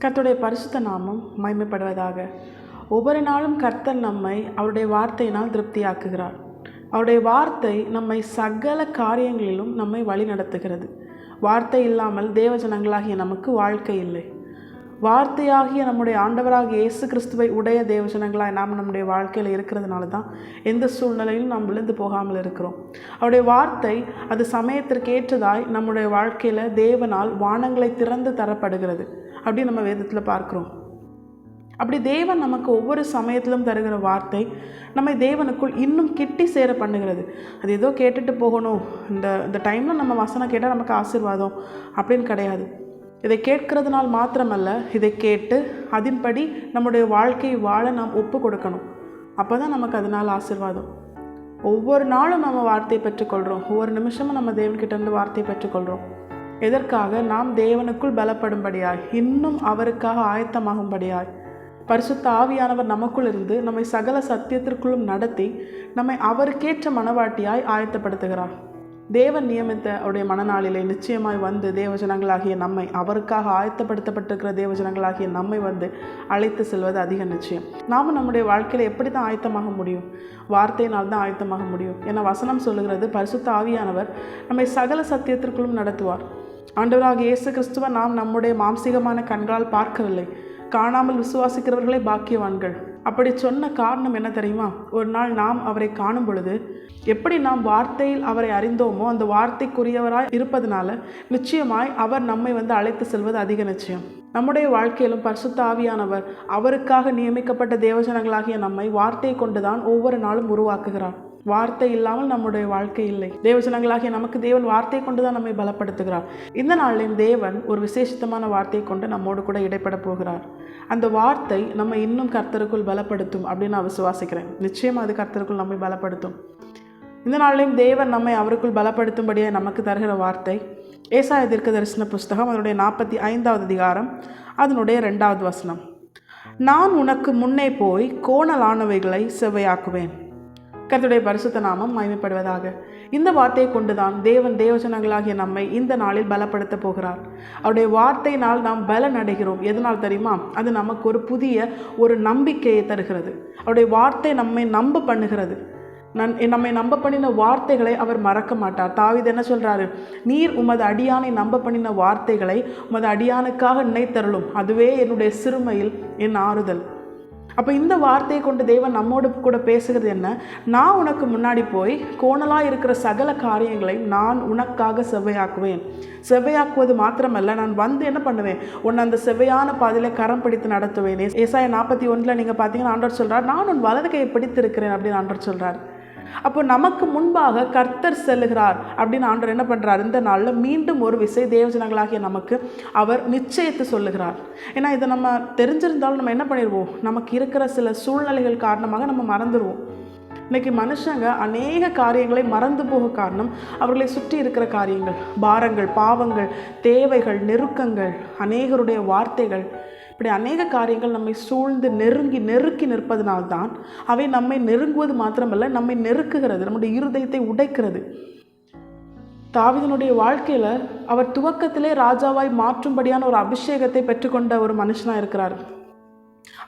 கர்த்தருடைய பரிசுத்த நாமம் மகிமைப்படுவதாக. ஒவ்வொரு நாளும் கர்த்தர் நம்மை அவருடைய வார்த்தையினால் திருப்தியாக்குகிறார். அவருடைய வார்த்தை நம்மை சகல காரியங்களிலும் நம்மை வழி நடத்துகிறது. வார்த்தை இல்லாமல் தேவஜனங்களாகிய நமக்கு வாழ்க்கை இல்லை. வார்த்தையாகிய நம்முடைய ஆண்டவராகிய இயேசு கிறிஸ்துவை உடைய தேவஜனங்களாய் நாம் நம்முடைய வாழ்க்கையில் இருக்கிறதுனால தான் எந்த சூழ்நிலையிலும் நாம் விழுந்து போகாமல் இருக்கிறோம். அவருடைய வார்த்தை அது சமயத்திற்கு ஏற்றதாய் நம்முடைய வாழ்க்கையில் தேவனால் வானங்களை திறந்து தரப்படுகிறது அப்படின்னு நம்ம வேதத்தில் பார்க்குறோம். அப்படி தேவன் நமக்கு ஒவ்வொரு சமயத்திலும் தருகிற வார்த்தை நம்மை தேவனுக்குள் இன்னும் கிட்டி சேர பண்ணுகிறது. அது ஏதோ கேட்டுட்டு போகணும், இந்த டைமில் நம்ம வசனம் கேட்டால் நமக்கு ஆசீர்வாதம் அப்படின்னு கிடையாது. இதை கேட்கறதுனால் மாத்திரமல்ல, இதை கேட்டு அதன்படி நம்முடைய வாழ்க்கையை வாழ நாம் ஒப்பு கொடுக்கணும். அப்போ தான் நமக்கு அதனால் ஆசீர்வாதம். ஒவ்வொரு நாளும் நம்ம வார்த்தையை பெற்றுக்கொள்கிறோம். ஒவ்வொரு நிமிஷமும் நம்ம தேவன்கிட்டேருந்து வார்த்தையை பெற்றுக்கொள்கிறோம். எதற்காக? நாம் தேவனுக்குள் பலப்படும்படியாய், இன்னும் அவருக்காக ஆயத்தமாகும்படியாய். பரிசுத்த ஆவியானவர் நமக்குள் இருந்து நம்மை சகல சத்தியத்திற்குள்ளும் நடத்தி நம்மை அவருக்கேற்ற மனவாட்டியாய் ஆயத்தப்படுத்துகிறார். தேவன் நியமித்த அவருடைய மனநாளிலே நிச்சயமாய் வந்து தேவஜனங்களாகிய நம்மை, அவருக்காக ஆயத்தப்படுத்தப்பட்டிருக்கிற தேவஜனங்களாகிய நம்மை வந்து அழைத்து செல்வது அதிக நிச்சயம். நாம் நம்முடைய வாழ்க்கையில் எப்படி தான் ஆயத்தமாக முடியும்? வார்த்தையினால் தான் ஆயத்தமாக முடியும். ஏன்னா வசனம் சொல்லுகிறது, பரிசுத்த ஆவியானவர் நம்மை சகல சத்தியத்திற்குள்ளும் நடத்துவார். ஆண்டவராகிய இயேசு கிறிஸ்துவை நாம் நம்முடைய மாம்சீகமான கண்களால் பார்க்கவில்லை. காணாமல் விசுவாசிக்கிறவர்களே பாக்கியவான்கள். அப்படி சொன்ன காரணம் என்ன தெரியுமா? ஒரு நாள் நாம் அவரை காணும் பொழுது எப்படி நாம் வார்த்தையில் அவரை அறிந்தோமோ அந்த வார்த்தைக்குரியவராய் இருப்பதனால நிச்சயமாய் அவர் நம்மை வந்து அழைத்து செல்வது அதிக நிச்சயம். நம்முடைய வாழ்க்கையிலும் பரிசுத்த ஆவியானவர் அவருக்காக நியமிக்கப்பட்ட தேவஜனங்களாகிய நம்மை வார்த்தையை கொண்டுதான் ஒவ்வொரு நாளும் உருவாக்குகிறார். வார்த்தை இல்லாமல் நம்முடைய வாழ்க்கை இல்லை. தேவஜனங்களாகிய நமக்கு தேவன் வார்த்தையை கொண்டு தான் நம்மை பலப்படுத்துகிறார். இந்த நாளிலும் தேவன் ஒரு விசேஷமான வார்த்தையை கொண்டு நம்மோடு கூட இடைப்பட போகிறார். அந்த வார்த்தை நம்ம இன்னும் கர்த்தருக்குள் பலப்படுத்தும் அப்படின்னு நான் விசுவாசிக்கிறேன். நிச்சயமாக அது கர்த்தருக்குள் நம்மை பலப்படுத்தும். இந்த நாளிலும் தேவன் நம்மை அவருக்குள் பலப்படுத்தும்படியாக நமக்கு தருகிற வார்த்தை ஏசாயா தீர்க்கதரிசன புஸ்தகம் அதனுடைய 45வது அதிகாரம் அதனுடைய 2வது வசனம். நான் உனக்கு முன்னே போய் கோணலானவைகளை செவ்வையாக்குவேன். கர்த்தருடைய பரிசுத்த நாமம் மகிமைப்படுவதாக. இந்த வார்த்தையை கொண்டுதான் தேவன் தேவஜனங்களாகிய நம்மை இந்த நாளில் பலப்படுத்த போகிறார். அவருடைய வார்த்தையினால் நாம் பலன் அடைகிறோம். எதனால் தெரியுமா? அது நமக்கு ஒரு புதிய ஒரு நம்பிக்கையை தருகிறது. அவருடைய வார்த்தை நம்மை நம்ப பண்ணுகிறது. நம்மை நம்ப பண்ணின வார்த்தைகளை அவர் மறக்க மாட்டார். தாவீது என்ன சொல்றாரு? நீர் உமது அடியானை நம்ப பண்ணின வார்த்தைகளை உமது அடியானுக்காக நினைத்தருளும், அதுவே என்னுடைய சிறுமையில் என் ஆறுதல். அப்போ இந்த வார்த்தையை கொண்டு தேவன் நம்மோடு கூட பேசுகிறது என்ன? நான் உனக்கு முன்னாடி போய் கோணலாக இருக்கிற சகல காரியங்களை நான் உனக்காக செவ்வையாக்குவேன். செவ்வையாக்குவது மாத்திரமல்ல, நான் வந்து என்ன பண்ணுவேன்? உன்னை அந்த செவ்வையான பாதையில் கரம் பிடித்து நடத்துவேன். ஏசாயா 41 நீங்கள் பார்த்தீங்கன்னா ஆண்டவர் சொல்கிறார், நான் உன் வலது கையை பிடித்திருக்கிறேன் அப்படின்னு ஆண்டவர் சொல்கிறார். அப்போ நமக்கு முன்பாக கர்த்தர் செல்லுகிறார் அப்படின்னு ஆண்டவர் என்ன பண்ணுறார்? இந்த நாளில் மீண்டும் ஒரு விசை தேவஜனங்களாகிய நமக்கு அவர் நிச்சயத்தை சொல்லுகிறார். ஏன்னா இதை நம்ம தெரிஞ்சிருந்தாலும் நம்ம என்ன பண்ணிடுவோம்? நமக்கு இருக்கிற சில சூழ்நிலைகள் காரணமாக நம்ம மறந்துடுவோம். இன்றைக்கி மனுஷங்க அநேக காரியங்களை மறந்து போக காரணம் அவர்களை சுற்றி இருக்கிற காரியங்கள், பாரங்கள், பாவங்கள், தேவைகள், நெருக்கங்கள், அநேகருடைய வார்த்தைகள், இப்படி அநேக காரியங்கள் நம்மை சூழ்ந்து நெருக்கி நிற்பதனால்தான் அவை நம்மை நெருங்குவது மாத்திரமல்ல, நம்மை நெருக்குகிறது, நம்முடைய இருதயத்தை உடைக்கிறது. தாவீதினுடைய வாழ்க்கையில் அவர் துவக்கத்திலே ராஜாவாய் மாற்றும்படியான ஒரு அபிஷேகத்தை பெற்றுக்கொண்ட ஒரு மனுஷனாக இருக்கிறார்.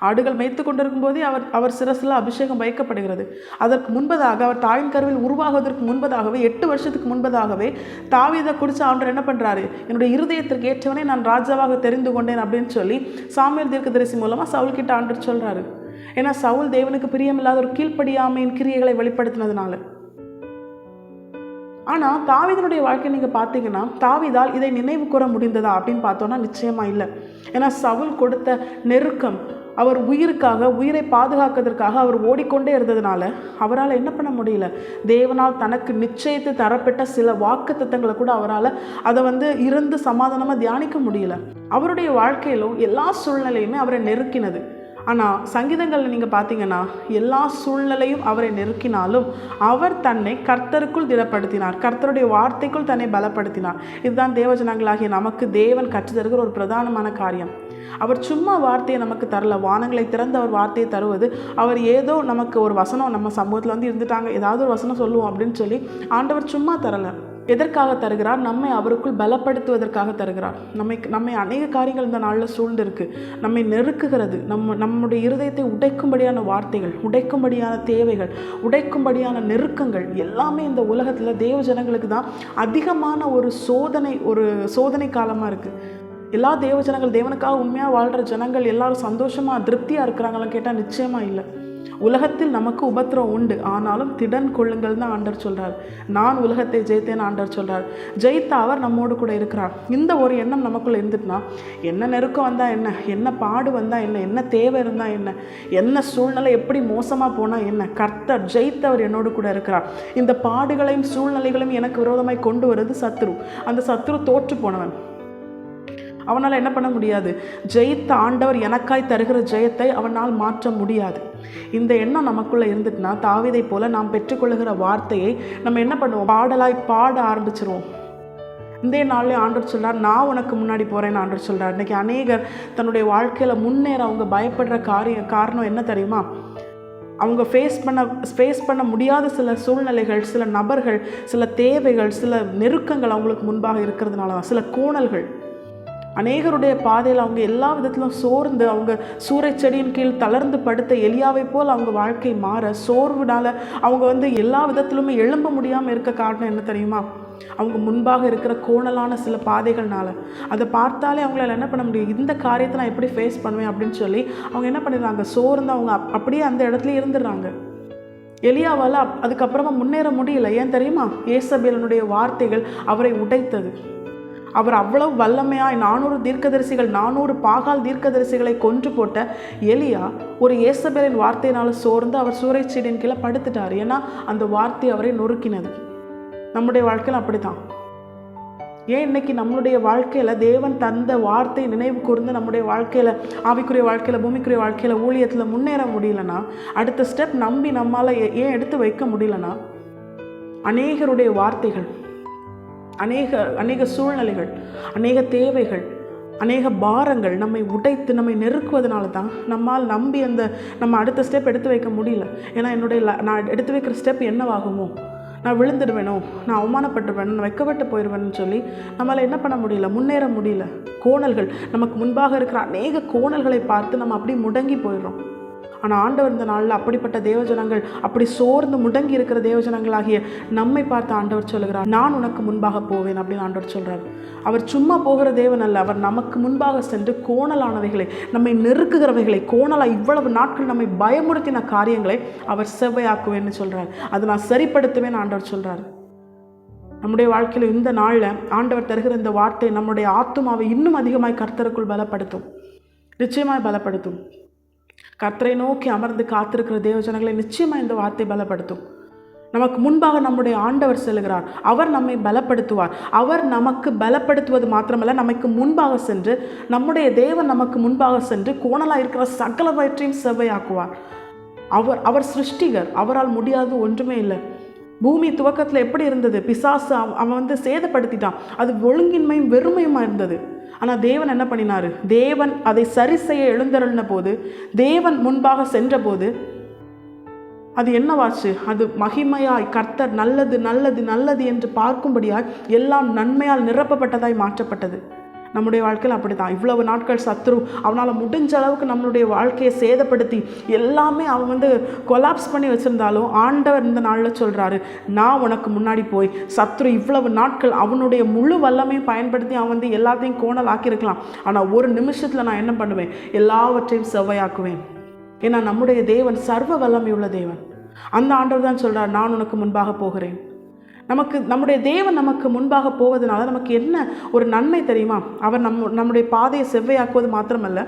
ஆடுகள் மேய்த்து கொண்டிருக்கும் போதே அவர் சிரசில் அபிஷேகம் வைக்கப்படுகிறது. அதற்கு முன்பதாக அவர் தாயின் கருவில் உருவாகுவதற்கு முன்பதாகவே 8 வருஷத்துக்கு முன்பதாகவே தாவீதை குறித்து ஆண்டவர் என்ன பண்ணுறாரு? என்னுடைய இருதயத்திற்கு ஏற்றவனே நான் ராஜாவாக தெரிந்து கொண்டேன் அப்படின்னு சொல்லி சாமுவேல் தீர்க்கதரிசி மூலமாக சவுல் கிட்ட ஆண்டவர் சொல்கிறாரு. ஏன்னா சவுல் தேவனுக்கு பிரியமில்லாத ஒரு கீழ்ப்படியாமையின் கிரியைகளை வெளிப்படுத்தினதுனால. ஆனால் தாவீதினுடைய வாழ்க்கை நீங்கள் பார்த்தீங்கன்னா தாவீதால் இதை நினைவு கூற முடிந்ததா அப்படின்னு பார்த்தோன்னா நிச்சயமாக இல்லை. ஏன்னா சவுல் கொடுத்த நெருக்கம், அவர் உயிரை பாதுகாக்கிறதுக்காக அவர் ஓடிக்கொண்டே இருந்ததுனால அவரால் என்ன பண்ண முடியல? தேவனால் தனக்கு நிச்சயித்து தரப்பட்ட சில வாக்கு தத்தங்களை கூட அவரால் அதை இருந்து சமாதானமாக தியானிக்க முடியல. அவருடைய வாழ்க்கையிலும் எல்லா சூழ்நிலையுமே அவரை நெருக்கினது. ஆனால் சங்கீதங்களில் நீங்கள் பார்த்தீங்கன்னா எல்லா சூழ்நிலையும் அவரை நெருக்கினாலும் அவர் தன்னை கர்த்தருக்குள் திடப்படுத்தினார், கர்த்தருடைய வார்த்தைக்குள் தன்னை பலப்படுத்தினார். இதுதான் தேவஜனங்களாகிய நமக்கு தேவன் கற்றுத்தருகிற ஒரு பிரதானமான காரியம். அவர் சும்மா வார்த்தையை நமக்கு தரல. வானங்களை திறந்து அவர் வார்த்தையை தருவது, அவர் ஏதோ நமக்கு ஒரு வசனம் நம்ம சமூகத்தில் இருந்துட்டாங்க, ஏதாவது ஒரு வசனம் சொல்லுவோம் அப்படின்னு சொல்லி ஆண்டவர் சும்மா தரலை. எதற்காக தருகிறார்? நம்மை அவருக்குள் பலப்படுத்துவதற்காக தருகிறார். நம்மை அநேக காரியங்கள் இந்த நாளில் சூழ்ந்திருக்கு. நம்மை நெருக்குகிறது. நம்முடைய இருதயத்தை உடைக்கும்படியான வார்த்தைகள், உடைக்கும்படியான தேவைகள், உடைக்கும்படியான நெருக்கங்கள் எல்லாமே இந்த உலகத்தில் தேவ ஜனங்களுக்கு தான் அதிகமான ஒரு சோதனை காலமாக இருக்குது. எல்லா தேவ ஜனங்கள், தேவனுக்காக உண்மையாக வாழ்கிற ஜனங்கள் எல்லாரும் சந்தோஷமாக திருப்தியாக இருக்கிறாங்களான்னு கேட்டால் நிச்சயமாக இல்லை. உலகத்தில் நமக்கு உபத்திரம் உண்டு, ஆனாலும் திடன் கொள்ளுங்கள் தான் ஆண்டவர் சொல்கிறார். நான் உலகத்தை ஜெயித்தேன்னு ஆண்டவர் சொல்கிறார். ஜெயித்த அவர் நம்மோடு கூட இருக்கிறார். இந்த ஒரு எண்ணம் நமக்குள்ளே இருந்துட்டுனா என்ன நெருக்கம் வந்தால் என்ன, என்ன பாடு வந்தால் என்ன, என்ன தேவை இருந்தால் என்ன, என்ன சூழ்நிலை எப்படி மோசமாக போனால் என்ன, கர்த்தர் ஜெயித்தவர் என்னோடு கூட இருக்கிறார். இந்த பாடுகளையும் சூழ்நிலைகளையும் எனக்கு விரோதமாய் கொண்டு வருது சத்துரு. அந்த சத்துரு தோற்று போனவன். அவனால் என்ன பண்ண முடியாது? ஜெயித்த ஆண்டவர் எனக்காய் தருகிற ஜெயத்தை அவனால் மாற்ற முடியாது. இந்த எண்ணம் நமக்குள்ளே இருந்துட்டுனா தாவீதை போல நாம் பெற்றுக்கொள்ளுகிற வார்த்தையை நம்ம என்ன பண்ணுவோம்? பாட ஆரம்பிச்சிருவோம். இந்த நாள்லேயே ஆண்டவர் சொல்கிறார், நான் உனக்கு முன்னாடி போகிறேன்னு ஆண்டவர் சொல்கிறார். இன்றைக்கி அநேகர் தன்னுடைய வாழ்க்கையில் முன்னேற அவங்க பயப்படுற காரணம் என்ன தெரியுமா? அவங்க ஃபேஸ் பண்ண முடியாத சில சூழ்நிலைகள், சில நபர்கள், சில தேவைகள், சில நெருக்கங்கள் அவங்களுக்கு முன்பாக இருக்கிறதுனால தான். சில கோணல்கள். அநேகருடைய பாதையில் அவங்க எல்லா விதத்திலும் சோர்ந்து, அவங்க சூறைச்செடியின் கீழ் தளர்ந்து படுத்த எலியாவை போல் அவங்க வாழ்க்கை மாற, சோர்வுனால அவங்க எல்லா விதத்திலுமே எழும்ப முடியாமல் இருக்க காரணம் என்ன தெரியுமா? அவங்க முன்பாக இருக்கிற கோணலான சில பாதைகள்னால. அதை பார்த்தாலே அவங்களால என்ன பண்ண முடியும்? இந்த காரியத்தை நான் எப்படி ஃபேஸ் பண்ணுவேன் அப்படின்னு சொல்லி அவங்க என்ன பண்ணிடுறாங்க? சோர்ந்து அவங்க அப்படியே அந்த இடத்துல இருந்துடுறாங்க. எலியாவால் அதுக்கப்புறமா முன்னேற முடியல. ஏன் தெரியுமா? ஏசபேலினுடைய வார்த்தைகள் அவரை உடைத்தது. அவர் அவ்வளவு வல்லமையாய் 400 பாகால் தீர்க்கதரிசிகளை கொன்று போட்ட எலியா ஒரு ஏசபேலின் வார்த்தையினால சோர்ந்து அவர் சூறைச்செடியின் கீழே படுத்துட்டார். ஏன்னா அந்த வார்த்தை அவரை நொறுக்கினது. நம்முடைய வாழ்க்கையில் அப்படித்தான். ஏன் இன்னைக்கு நம்மளுடைய வாழ்க்கையில் தேவன் தந்த வார்த்தை நினைவு கூர்ந்து நம்முடைய வாழ்க்கையில், ஆவிக்குரிய வாழ்க்கையில், பூமிக்குரிய வாழ்க்கையில், ஊழியத்தில் முன்னேற முடியலன்னா, அடுத்த ஸ்டெப் நம்பி நம்மால் ஏன் எடுத்து வைக்க முடியலன்னா, அநேகருடைய வார்த்தைகள், அநேக சூழ்நிலைகள், அநேக தேவைகள், அநேக பாரங்கள் நம்மை உடைத்து நம்மை நெருக்குவதனால தான் நம்மால் நம்பி நம்ம அடுத்த ஸ்டெப் எடுத்து வைக்க முடியல. ஏன்னா நான் எடுத்து வைக்கிற ஸ்டெப் என்னவாகுமோ, நான் விழுந்துடுவேனோ, நான் அவமானப்பட்டுருவேன், நான் வைக்கப்பட்டு போயிடுவேன்னு சொல்லி நம்மளால் என்ன பண்ண முடியல, முன்னேற முடியல. கோணல்கள், நமக்கு முன்பாக இருக்கிற அநேக கோணல்களை பார்த்து நம்ம அப்படியே முடங்கி போயிடுறோம். ஆனால் ஆண்டவர் இந்த நாளில் அப்படிப்பட்ட தேவஜனங்கள், அப்படி சோர்ந்து முடங்கி இருக்கிற தேவஜனங்களாகிய நம்மை பார்த்து ஆண்டவர் சொல்லுகிறார், நான் உனக்கு முன்பாக போவேன் அப்படின்னு ஆண்டவர் சொல்கிறார். அவர் சும்மா போகிற தேவன் அல்ல, அவர் நமக்கு முன்பாக சென்று கோணலானவைகளை, நம்மை நெருக்குகிறவைகளை, இவ்வளவு நாட்கள் நம்மை பயமுறுத்தின காரியங்களை அவர் செவ்வையாக்குவேன்னு சொல்கிறார். அதை நான் சரிப்படுத்துவேன் ஆண்டவர் சொல்கிறார். நம்முடைய வாழ்க்கையில் இந்த நாளில் ஆண்டவர் தருகிற இந்த வார்த்தை நம்முடைய ஆத்துமாவை இன்னும் அதிகமாய் கர்த்தருக்குள் பலப்படுத்தும். நிச்சயமாய் பலப்படுத்தும். கர்த்தரை நோக்கி அமர்ந்து காத்திருக்கிற தேவஜனங்களை நிச்சயமாக இந்த வார்த்தை பலப்படுத்தும். நமக்கு முன்பாக நம்முடைய ஆண்டவர் செல்கிறார். அவர் நம்மை பலப்படுத்துவார். அவர் நமக்கு பலப்படுத்துவது மாத்திரமல்ல, நமக்கு முன்பாக சென்று, நம்முடைய தேவன் நமக்கு முன்பாக சென்று கோணலாக இருக்கிற சகலவற்றையும் செவ்வையாக்குவார். அவர் சிருஷ்டிகர். அவரால் முடியாது ஒன்றுமே இல்லை. பூமி துவக்கத்தில் எப்படி இருந்தது? பிசாசு அவன் சேதப்படுத்திட்டான். அது ஒழுங்கின்மையும் வெறுமையுமா இருந்தது. ஆனால் தேவன் என்ன பண்ணினார்? தேவன் அதை சரி செய்ய எழுந்தருளின போது, தேவன் முன்பாக சென்ற போது அது என்னவாச்சு? அது மகிமையாய், கர்த்தர் நல்லது நல்லது நல்லது என்று பார்க்கும்படியாய் எல்லாம் நன்மையால் நிரப்பப்பட்டதாய் மாற்றப்பட்டது. நம்முடைய வாழ்க்கையில் அப்படி தான். இவ்வளவு நாட்கள் சத்ரு அவனால் முடிஞ்ச அளவுக்கு நம்மளுடைய வாழ்க்கையை சேதப்படுத்தி எல்லாமே அவன் கொலாப்ஸ் பண்ணி வச்சுருந்தாலும் ஆண்டவர் இந்த நாளில் சொல்கிறாரு, நான் உனக்கு முன்னாடி போய், சத்ரு இவ்வளவு நாட்கள் அவனுடைய முழு வல்லமையும் பயன்படுத்தி அவன் எல்லாத்தையும் கோணல் ஆக்கியிருக்கலாம். ஆனால் ஒரு நிமிஷத்தில் நான் என்ன பண்ணுவேன்? எல்லாவற்றையும் செவ்வையாக்குவேன். ஏன்னா நம்முடைய தேவன் சர்வ வல்லமையுள்ள தேவன். அந்த ஆண்டவர் தான் சொல்கிறார், நான் உனக்கு முன்பாக போகிறேன். நம்முடைய தேவன் நமக்கு முன்பாக போவதனால நமக்கு என்ன ஒரு நன்மை தெரியுமா? அவர் நம்முடைய பாதையை செவ்வையாக்குவது மாத்திரமல்ல,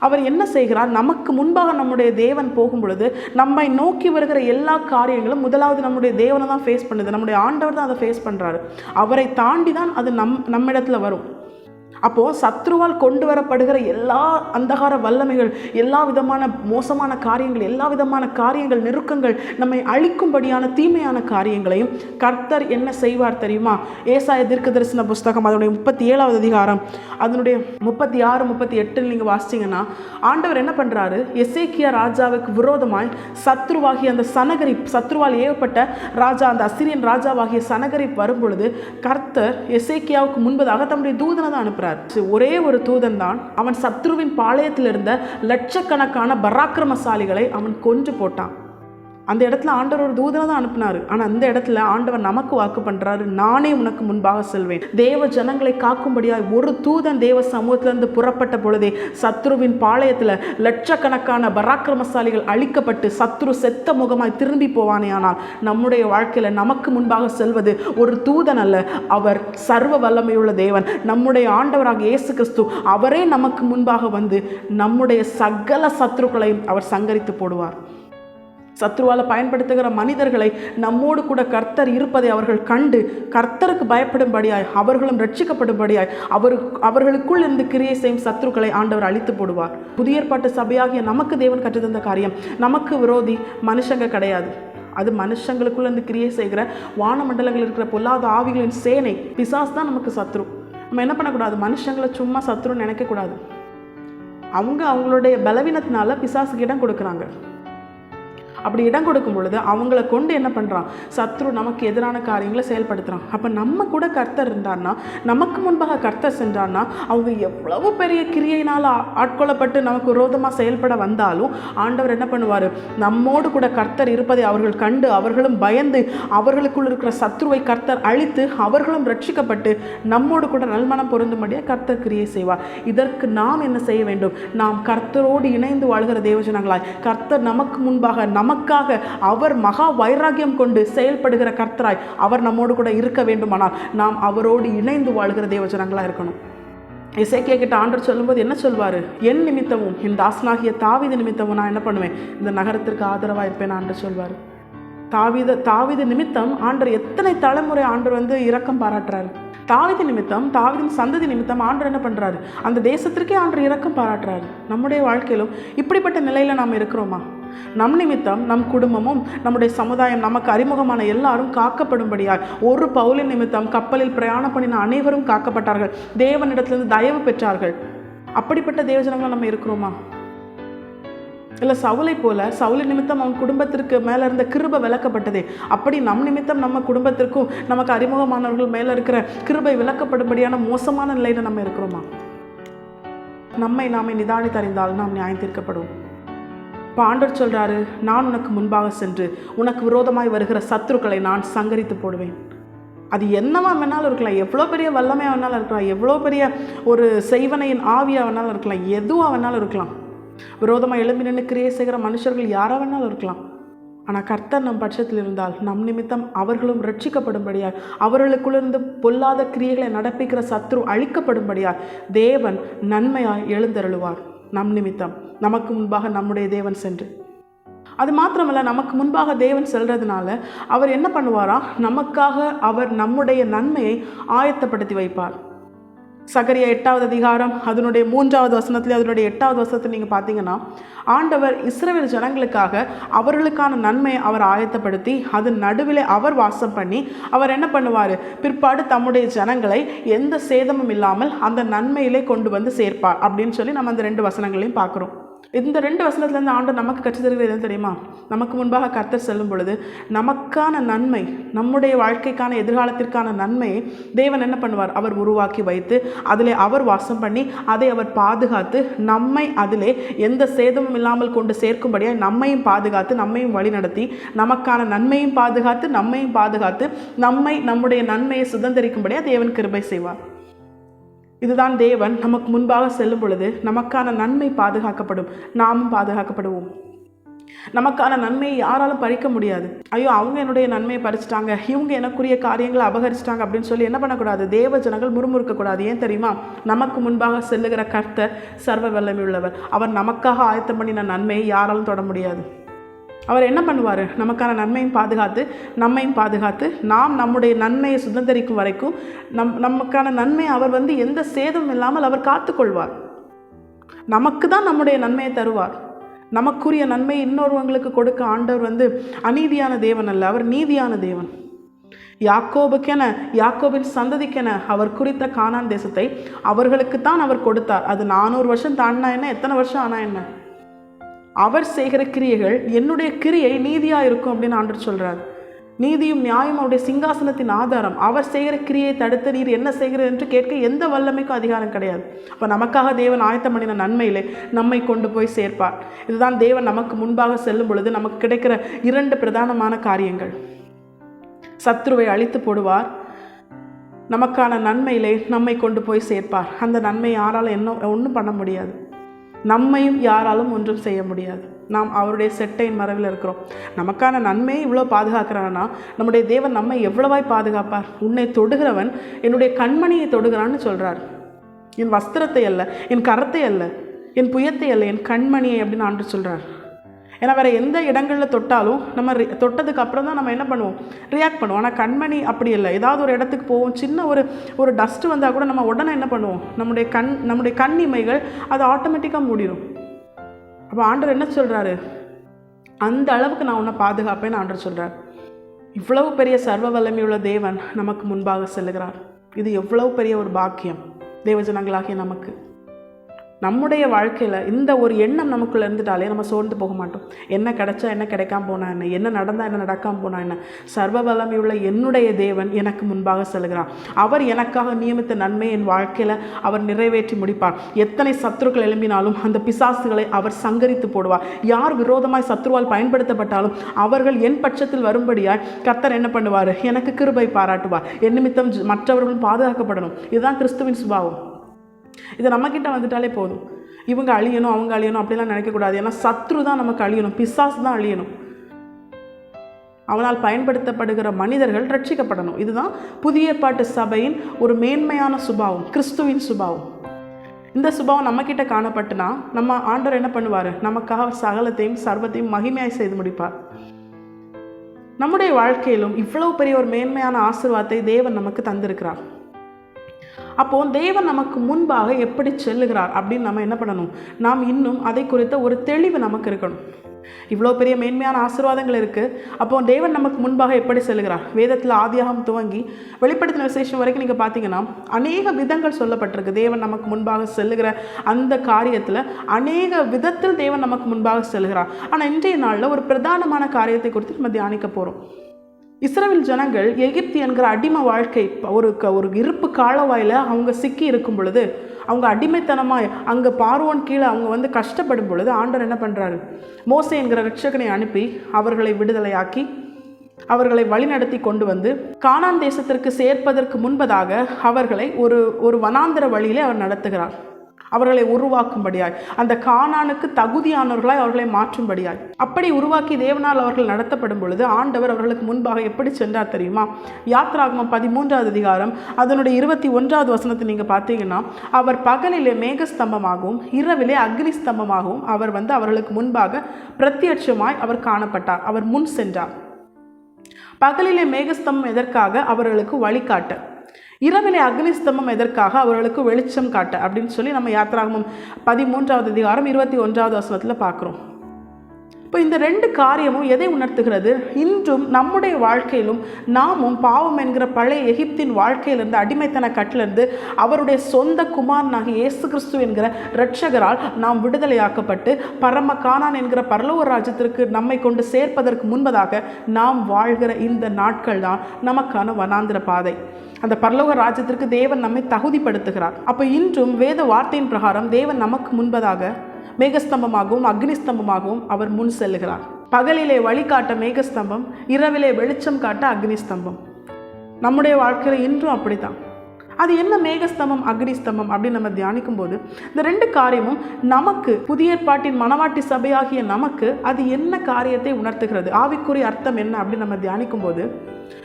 அவர் என்ன செய்கிறார்? நமக்கு முன்பாக நம்முடைய தேவன் போகும் பொழுது நம்மை நோக்கி வருகிற எல்லா காரியங்களும் முதலாவது நம்முடைய தேவனை தான் ஃபேஸ் பண்ணுது. நம்முடைய ஆண்டவர் தான் அதை ஃபேஸ் பண்ணுறாரு. அவரை தாண்டி தான் அது நம்மிடத்தில் வரும். அப்போது சத்ருவால் கொண்டு வரப்படுகிற எல்லா அந்தகார வல்லமைகள், எல்லா விதமான மோசமான காரியங்கள், எல்லா விதமான காரியங்கள், நெருக்கங்கள், நம்மை அழிக்கும்படியான தீமையான காரியங்களையும் கர்த்தர் என்ன செய்வார் தெரியுமா? ஏசாயா தீர்க்கதரிசன புஸ்தகம் அதனுடைய 37வது அதிகாரம் அதனுடைய 36, 38 நீங்கள் வாசிச்சிங்கன்னா ஆண்டவர் என்ன பண்ணுறாரு? எசேக்கியா ராஜாவுக்கு விரோதமாய் சத்ருவாகிய அந்த சத்ருவால் ஏவப்பட்ட ராஜா, அந்த அசிரியன் ராஜாவாகிய சனகரிப் வரும் பொழுது கர்த்தர் எசேக்கியாவுக்கு முன்பதாக தம்முடைய தூதனை தான் அனுப்புறார். ஒரே ஒரு தூதன் தான். அவன் சத்ருவின் பாளையத்தில் இருந்த லட்சக்கணக்கான பராக்கிரமசாலிகளை அவன் கொன்று போட்டான். அந்த இடத்துல ஆண்டவர் ஒரு தூதனை தான் அனுப்பினார். ஆனால் அந்த இடத்துல ஆண்டவர் நமக்கு வாக்கு பண்ணுறாரு, நானே உனக்கு முன்பாக செல்வேன். தேவ ஜனங்களை காக்கும்படியாய் ஒரு தூதன் தேவ சமூகத்திலிருந்து புறப்பட்ட பொழுதே சத்ருவின் பாளையத்தில் லட்சக்கணக்கான பராக்கிரமசாலிகள் அழிக்கப்பட்டு சத்ரு செத்த முகமாய் திரும்பி போவானே. ஆனால் நம்முடைய வாழ்க்கையில் நமக்கு முன்பாக செல்வது ஒரு தூதன் அல்ல, அவர் சர்வ வல்லமையுள்ள தேவன். நம்முடைய ஆண்டவராக இயேசு கிறிஸ்து, அவரே நமக்கு முன்பாக வந்து நம்முடைய சகல சத்ருக்களையும் அவர் சங்கரித்து போடுவார். சத்ருவால் பயன்படுத்துகிற மனிதர்களை நம்மோடு கூட கர்த்தர் இருப்பதை அவர்கள் கண்டு கர்த்தருக்கு பயப்படும்படியாய், அவர்களும் ரட்சிக்கப்படும்படியாய், அவர்களுக்குள் இருந்து கிரியை செய்யும் சத்ருக்களை ஆண்டவர் அழித்து போடுவார். புதிய ஏற்பாட்டு சபையாகிய நமக்கு தேவன் கற்றுத்தந்த காரியம், நமக்கு விரோதி மனுஷங்க கிடையாது. அது மனுஷங்களுக்குள்ள இருந்து கிரியை செய்கிற வானமண்டலங்கள் இருக்கிற பொல்லாத ஆவிகளின் சேனை, பிசாசு தான் நமக்கு சத்ரு. நம்ம என்ன பண்ணக்கூடாது? மனுஷங்களை சும்மா சத்ருன்னு நினைக்கக்கூடாது. அவங்களுடைய பலவீனத்தினால பிசாசுக்கு இடம் கொடுக்குறாங்க. அப்படி இடம் கொடுக்கும் பொழுது அவங்கள கொண்டு என்ன பண்ணுறான்? சத்ரு நமக்கு எதிரான காரியங்களை செயல்படுத்துகிறான். அப்போ நம்ம கூட கர்த்தர் இருந்தார்னா, நமக்கு முன்பாக கர்த்தர் சென்றார்னா, அவங்க எவ்வளவு பெரிய கிரியையினால் ஆட்கொள்ளப்பட்டு நமக்கு விரோதமாக செயல்பட வந்தாலும் ஆண்டவர் என்ன பண்ணுவார்? நம்மோடு கூட கர்த்தர் இருப்பதை அவர்கள் கண்டு அவர்களும் பயந்து அவர்களுக்குள் இருக்கிற சத்ருவை கர்த்தர் அழித்து அவர்களும் ரட்சிக்கப்பட்டு நம்மோடு கூட நல்மனம் பொருந்தும்படியாக கர்த்தர் கிரியை செய்வார். இதற்கு நாம் என்ன செய்ய வேண்டும்? நாம் கர்த்தரோடு இணைந்து வாழ்கிற தேவஜனங்களாய், கர்த்தர் நமக்கு முன்பாக நமக்காக அவர் மகா வைராகியம் கொண்டு செயல்படுகிற கர்த்தராய் அவர் நம்மோடு கூட இருக்க வேண்டுமானால் நாம் அவரோடு இணைந்து வாழ்கிற தேவஜனங்களா இருக்கணும். எசேக்கியா கிட்ட ஆண்டவர் சொல்லும்போது என்ன சொல்வார்? என் நிமித்தமும் என் தாசனாகிய தாவீது நிமித்தமும் நான் என்ன பண்ணுவேன்? இந்த நகரத்திற்கு ஆதரவாக இருப்பேன் ஆண்டவர் சொல்வார். தாவீது நிமித்தம் ஆண்டவர் எத்தனை தலைமுறை ஆண்டவர் இரக்கம் பாராட்டுறாரு. தாவீது நிமித்தம், தாவீதின் சந்ததி நிமித்தம் ஆண்டவர் என்ன பண்ணுறாரு? அந்த தேசத்திற்கே ஆண்டவர் இரக்கம் பாராட்டுறாரு. நம்முடைய வாழ்க்கையிலும் இப்படிப்பட்ட நிலையில் நாம் இருக்கிறோமா? நம் நிமித்தம் நம் குடும்பமும் நம்முடைய சமுதாயம், நமக்கு அறிமுகமான எல்லாரும் காக்கப்படும்படியாய், ஒரு பவுலின் நிமித்தம் கப்பலில் பிரயாணம் பண்ணின அனைவரும் காக்கப்பட்டார்கள், தேவனிடத்திலிருந்து தயவு பெற்றார்கள். அப்படிப்பட்ட தேவஜனங்களை நம்ம இருக்கிறோமா? இல்லை சவுலை போல, சவுலின் நிமித்தம் அவன் குடும்பத்திற்கு மேலே இருந்த கிருபை விளக்கப்பட்டதே, அப்படி நம் நிமித்தம் நம்ம குடும்பத்திற்கும் நமக்கு அறிமுகமானவர்கள் மேலே இருக்கிற கிருபை விளக்கப்படும்படியான மோசமான நிலையில் நம்ம இருக்கிறோமா? நம்மை நாமே நிதானித்தறிந்தால் நாம் நியாயம் தீர்க்கப்படுவோம். இப்போ ஆண்டவர் சொல்கிறாரு, நான் உனக்கு முன்பாக சென்று உனக்கு விரோதமாய் வருகிற சத்துருக்களை நான் சங்கரித்து போடுவேன். அது என்னவா வேணாலும் இருக்கலாம், எவ்வளோ பெரிய வல்லமையாக வேணாலும் இருக்கலாம், எவ்வளோ பெரிய ஒரு செய்வனையின் ஆவியாக வேணாலும் இருக்கலாம், எதுவாக வேணாலும் இருக்கலாம். விரோதமாக எழும்பி நின்று கிரியை செய்கிற மனுஷர்கள் யாராக வேணாலும் இருக்கலாம். ஆனால் கர்த்தர் நம் பட்சத்தில் இருந்தால் நம் நிமித்தம் அவர்களும் ரட்சிக்கப்படும்படியால், அவர்களுக்குள்ளிருந்து பொல்லாத கிரியைகளை நடப்பிக்கிற சத்ரு அழிக்கப்படும்படியால் தேவன் நன்மையாய் எழுந்தருளுவார். நம் நிமித்தம் நமக்கு முன்பாக நம்முடைய தேவன் சென்று, அது மாத்திரமல்ல, நமக்கு முன்பாக தேவன் செல்றதுனால அவர் என்ன பண்ணுவாரா? நமக்காக அவர் நம்முடைய நன்மையை ஆயத்தப்படுத்தி வைப்பார். சகரியா 8வது அதிகாரம் அதனுடைய 3வது வசனத்தில், அதனுடைய 8வது வசனத்தில் நீங்கள் பார்த்தீங்கன்னா, ஆண்டவர் இஸ்ரவேல் ஜனங்களுக்காக அவர்களுக்கான நன்மையை அவர் ஆயத்தப்படுத்தி அது நடுவில் அவர் வாசம் பண்ணி அவர் என்ன பண்ணுவார்? பிற்பாடு தம்முடைய ஜனங்களை எந்த சேதமும் இல்லாமல் அந்த நன்மையிலே கொண்டு வந்து சேர்ப்பார் அப்படின்னு சொல்லி நம்ம அந்த 2 வசனங்களையும் பார்க்குறோம். இந்த 2 வசனத்துலேருந்து ஆண்டவர் நமக்கு கற்றுத் தருகிறது எதுவும் தெரியுமா? நமக்கு முன்பாக கர்த்தர் செல்லும் பொழுது நமக்கான நன்மை, நம்முடைய வாழ்க்கைக்கான எதிர்காலத்திற்கான நன்மையை தேவன் என்ன பண்ணுவார்? அவர் உருவாக்கி வைத்து அதிலே அவர் வாசம் பண்ணி அதை அவர் பாதுகாத்து நம்மை அதிலே எந்த சேதமும் இல்லாமல் கொண்டு சேர்க்கும்படியாக நம்மையும் பாதுகாத்து நம்மையும் வழி நடத்தி நமக்கான நன்மையும் பாதுகாத்து நம்மையும் பாதுகாத்து நம்முடைய நன்மையை சுதந்திரிக்கும்படியாக தேவன் கிருபை செய்வார். இதுதான் தேவன் நமக்கு முன்பாக செல்லும் பொழுது நமக்கான நன்மை பாதுகாக்கப்படும், நாமும் பாதுகாக்கப்படுவோம். நமக்கான நன்மையை யாராலும் பறிக்க முடியாது. ஐயோ அவங்க என்னுடைய நன்மையை பறிச்சிட்டாங்க, இவங்க எனக்குரிய காரியங்களை அபகரிச்சிட்டாங்க அப்படின்னு சொல்லி என்ன பண்ணக்கூடாது? தேவ ஜனங்கள் முறுமுறுக்கக்கூடாது. ஏன் தெரியுமா? நமக்கு முன்பாக செல்லுகிற கர்த்தர் சர்வ வல்லமை உள்ளவர். அவர் நமக்காக ஆயத்தம் பண்ணின நன்மையை யாராலும் தொட முடியாது. அவர் என்ன பண்ணுவார்? நமக்கான நன்மையும் பாதுகாத்து நம்மையும் பாதுகாத்து நாம் நம்முடைய நன்மையை சுதந்திரிக்கும் வரைக்கும் நமக்கான நன்மையை அவர் எந்த சேதமும் இல்லாமல் அவர் காத்துக்கொள்வார். நமக்கு தான் நம்முடைய நன்மையை தருவார். நமக்குரிய நன்மையை இன்னொருவங்களுக்கு கொடுக்க ஆண்டவர் அநீதியான தேவன் அல்ல, அவர் நீதியான தேவன். யாக்கோபின் சந்ததிக்கென அவர் குறித்த கானான் தேசத்தை அவர்களுக்குத்தான் அவர் கொடுத்தார். அது 400 வருஷம் தாண்டினா என்ன, எத்தனை வருஷம் ஆனா என்ன, அவர் செய்கிற கிரியைகள் என்னுடைய கிரியை நீதியாக இருக்கும் அப்படின்னு ஆண்டவர் சொல்கிறார். நீதியும் நியாயம் அவருடைய சிங்காசனத்தின் ஆதாரம். அவர் செய்கிற கிரியை தடுத்து நீர் என்ன செய்கிறது என்று கேட்க எந்த வல்லமைக்கும் அதிகாரம் கிடையாது. அப்போ நமக்காக தேவன் ஆயத்தம் பண்ணின நன்மையிலே நம்மை கொண்டு போய் சேர்ப்பார். இதுதான் தேவன் நமக்கு முன்பாக செல்லும் பொழுது நமக்கு கிடைக்கிற 2 பிரதானமான காரியங்கள். சத்ருவை அழித்து போடுவார், நமக்கான நன்மையிலே நம்மை கொண்டு போய் சேர்ப்பார். அந்த நன்மை யாராலும் ஒன்றும் பண்ண முடியாது, நம்மையும் யாராலும் ஒன்றும் செய்ய முடியாது. நாம் அவருடைய செட்டையின் மறைவில் இருக்கிறோம். நமக்கான நன்மையை இவ்வளோ பாதுகாக்கிறான்னா நம்முடைய தேவன் நம்மை எவ்வளவாய் பாதுகாப்பார். உன்னை தொடுகிறவன் என்னுடைய கண்மணியை தொடுகிறான்னு சொல்கிறார். என் வஸ்திரத்தை அல்ல, என் கரத்தை அல்ல, என் புயத்தை அல்ல, என் கண்மணியை அப்படின்னு ஆண்டு சொல்கிறார். ஏன்னா வேறு எந்த இடங்களில் தொட்டாலும் நம்ம தொட்டதுக்கு அப்புறம் தான் நம்ம என்ன பண்ணுவோம், ரியாக்ட் பண்ணுவோம். ஆனால் கண்மணி அப்படி இல்லை. ஏதாவது ஒரு இடத்துக்கு போவோம், சின்ன ஒரு டஸ்ட்டு வந்தால் கூட நம்ம உடனே என்ன பண்ணுவோம், நம்முடைய கண் இமைகள் அது ஆட்டோமேட்டிக்காக மூடிடும். அப்போ ஆண்டவர் என்ன சொல்கிறாரு, அந்த அளவுக்கு நான் உன்னை பாதுகாப்பேன்னு ஆண்டவர் சொல்கிறார். இவ்வளவு பெரிய சர்வ வல்லமையுள்ள தேவன் நமக்கு முன்பாக செல்லுகிறார். இது எவ்வளவு பெரிய ஒரு பாக்கியம் தேவஜனங்களாகிய நமக்கு. நம்முடைய வாழ்க்கையில் இந்த ஒரு எண்ணம் நமக்குள்ளே இருந்துட்டாலே நம்ம சோர்ந்து போக மாட்டோம். என்ன கிடைச்சா என்ன, கிடைக்காம போனால் என்ன, என்ன நடந்தால் என்ன, நடக்காமல் போனால் என்ன, சர்வ வல்லமையுள்ள என்னுடைய தேவன் எனக்கு முன்பாக செல்கிறார். அவர் எனக்காக நியமித்த நன்மை என் வாழ்க்கையில் அவர் நிறைவேற்றி முடிப்பார். எத்தனை சத்துருக்கள் எழும்பினாலும் அந்த பிசாசுகளை அவர் சங்கரித்து போடுவார். யார் விரோதமாய் சத்ருவால் பயன்படுத்தப்பட்டாலும் அவர்கள் என் பட்சத்தில் வரும்படியாய் கர்த்தர் என்ன பண்ணுவார், எனக்கு கிருபை பாராட்டுவார். என் நிமித்தம் மற்றவர்களும் பாதுகாக்கப்படணும். இதுதான் கிறிஸ்துவின் சுபாவம். இது நம்மக்கிட்ட வந்துட்டாலே போதும். இவங்க அழியணும், அவங்க அழியணும் அப்படிலாம் நினைக்கக்கூடாது. ஏன்னா சத்ரு தான் நமக்கு அழியணும், பிசாசு தான் அழியணும். அவனால் பயன்படுத்தப்படுகிற மனிதர்கள் ரட்சிக்கப்படணும். இதுதான் புதிய ஏற்பாட்டு சபையின் ஒரு மேன்மையான சுபாவம், கிறிஸ்துவின் சுபாவம். இந்த சுபாவம் நம்மக்கிட்ட காணப்பட்டுனா நம்ம ஆண்டவர் என்ன பண்ணுவார், நமக்காக சகலத்தையும் சர்வத்தையும் மகிமையாய் செய்து முடிப்பார். நம்முடைய வாழ்க்கையிலும் இவ்வளவு பெரிய ஒரு மேன்மையான ஆசீர்வாதத்தை தேவன் நமக்கு தந்திருக்கிறார். அப்போது தேவன் நமக்கு முன்பாக எப்படி செல்லுகிறார் அப்படின்னு நம்ம என்ன பண்ணணும், நாம் இன்னும் அதை குறித்த ஒரு தெளிவு நமக்கு இருக்கணும். இவ்வளோ பெரிய மேன்மையான ஆசீர்வாதங்கள் இருக்குது. அப்போது தேவன் நமக்கு முன்பாக எப்படி செல்லுகிறார்? வேதத்தில் ஆதியாகமம் துவங்கி வெளிப்படுத்தின விசேஷம் வரைக்கும் நீங்கள் பார்த்தீங்கன்னா அநேக விதங்கள் சொல்லப்பட்டிருக்கு. தேவன் நமக்கு முன்பாக செல்லுகிற அந்த காரியத்தில் அநேக விதத்தில் தேவன் நமக்கு முன்பாக செல்கிறார். ஆனால் இன்றைய நாளில் ஒரு பிரதானமான காரியத்தை குறித்து நம்ம தியானிக்க போகிறோம். இஸ்ரவேல் ஜனங்கள் எகிப்து என்கிற அடிமை வாழ்க்கை ஒரு இருப்பு காலவாயில் அவங்க சிக்கி இருக்கும் பொழுது, அவங்க அடிமைத்தனமாக அங்கே பார்வோன் கீழே அவங்க கஷ்டப்படும் பொழுது ஆண்டவர் என்ன பண்ணுறாரு, மோசே என்கிற ரட்சகனை அனுப்பி அவர்களை விடுதலையாக்கி அவர்களை வழிநடத்தி கொண்டு வந்து கானான் தேசத்திற்கு சேர்ப்பதற்கு முன்பதாக அவர்களை ஒரு வனாந்திர வழியிலே அவர் நடத்துகிறார். அவர்களை உருவாக்கும்படியாய், அந்த கானானுக்கு தகுதியானவர்களாய் அவர்களை மாற்றும்படியாய் அப்படி உருவாக்கி தேவனால் அவர்கள் நடத்தப்படும் பொழுது ஆண்டவர் அவர்களுக்கு முன்பாக எப்படி சென்றார் தெரியுமா? யாத்ராகமம் 13வது அதிகாரம் அதனுடைய 21வது வசனத்தை நீங்கள் பார்த்தீங்கன்னா, அவர் பகலிலே மேகஸ்தம்பமாகவும் இரவிலே அக்னி ஸ்தம்பமாகவும் அவர் அவர்களுக்கு முன்பாக பிரத்யட்சமாய் அவர் காணப்பட்டார். அவர் முன் சென்றார். பகலிலே மேகஸ்தம்பம் எதற்காக? அவர்களுக்கு வழிகாட்ட. இரவிலே அக்னிஸ்தம்பம் எதற்காக? அவர்களுக்கு வெளிச்சம் காட்ட அப்படின்னு சொல்லி நம்ம யாத்ராகமம் 13வது அதிகாரம் 21வது வசனத்தில் பார்க்குறோம். இப்போ இந்த 2 காரியமும் எதை உணர்த்துகிறது? இன்றும் நம்முடைய வாழ்க்கையிலும் நாமும் பாவம் என்கிற பழைய எகிப்தின் வாழ்க்கையிலிருந்து, அடிமைத்தன கட்டிலிருந்து அவருடைய சொந்த குமாரனாகிய இயேசு கிறிஸ்து என்கிற இரட்சகரால் நாம் விடுதலையாக்கப்பட்டு பரம கானான் என்கிற பரலோக ராஜ்யத்திற்கு நம்மை கொண்டு சேர்ப்பதற்கு முன்பதாக நாம் வாழ்கிற இந்த நாட்கள் தான் நமக்கான வனாந்திர பாதை. அந்த பரலோக ராஜ்யத்திற்கு தேவன் நம்மை தகுதிப்படுத்துகிறார். அப்போ இன்றும் வேத வார்த்தையின் பிரகாரம் தேவன் நமக்கு முன்பதாக மேகஸ்தம்பமாகவும் அக்னிஸ்தம்பமாகவும் அவர் முன் செல்லுகிறார். பகலிலே வழிகாட்ட மேகஸ்தம்பம், இரவிலே வெளிச்சம் காட்ட அக்னிஸ்தம்பம். நம்முடைய வாழ்க்கையில் இன்றும் அப்படித்தான். அது என்ன மேகஸ்தம்பம் அக்னிஸ்தம்பம் அப்படின்னு நம்ம தியானிக்கும் போது இந்த 2 காரியமும் நமக்கு புதிய ஏற்பாட்டின் மணவாட்டி சபையாகிய நமக்கு அது என்ன காரியத்தை உணர்த்துகிறது, ஆவிக்குரிய அர்த்தம் என்ன அப்படின்னு நம்ம தியானிக்கும் போது,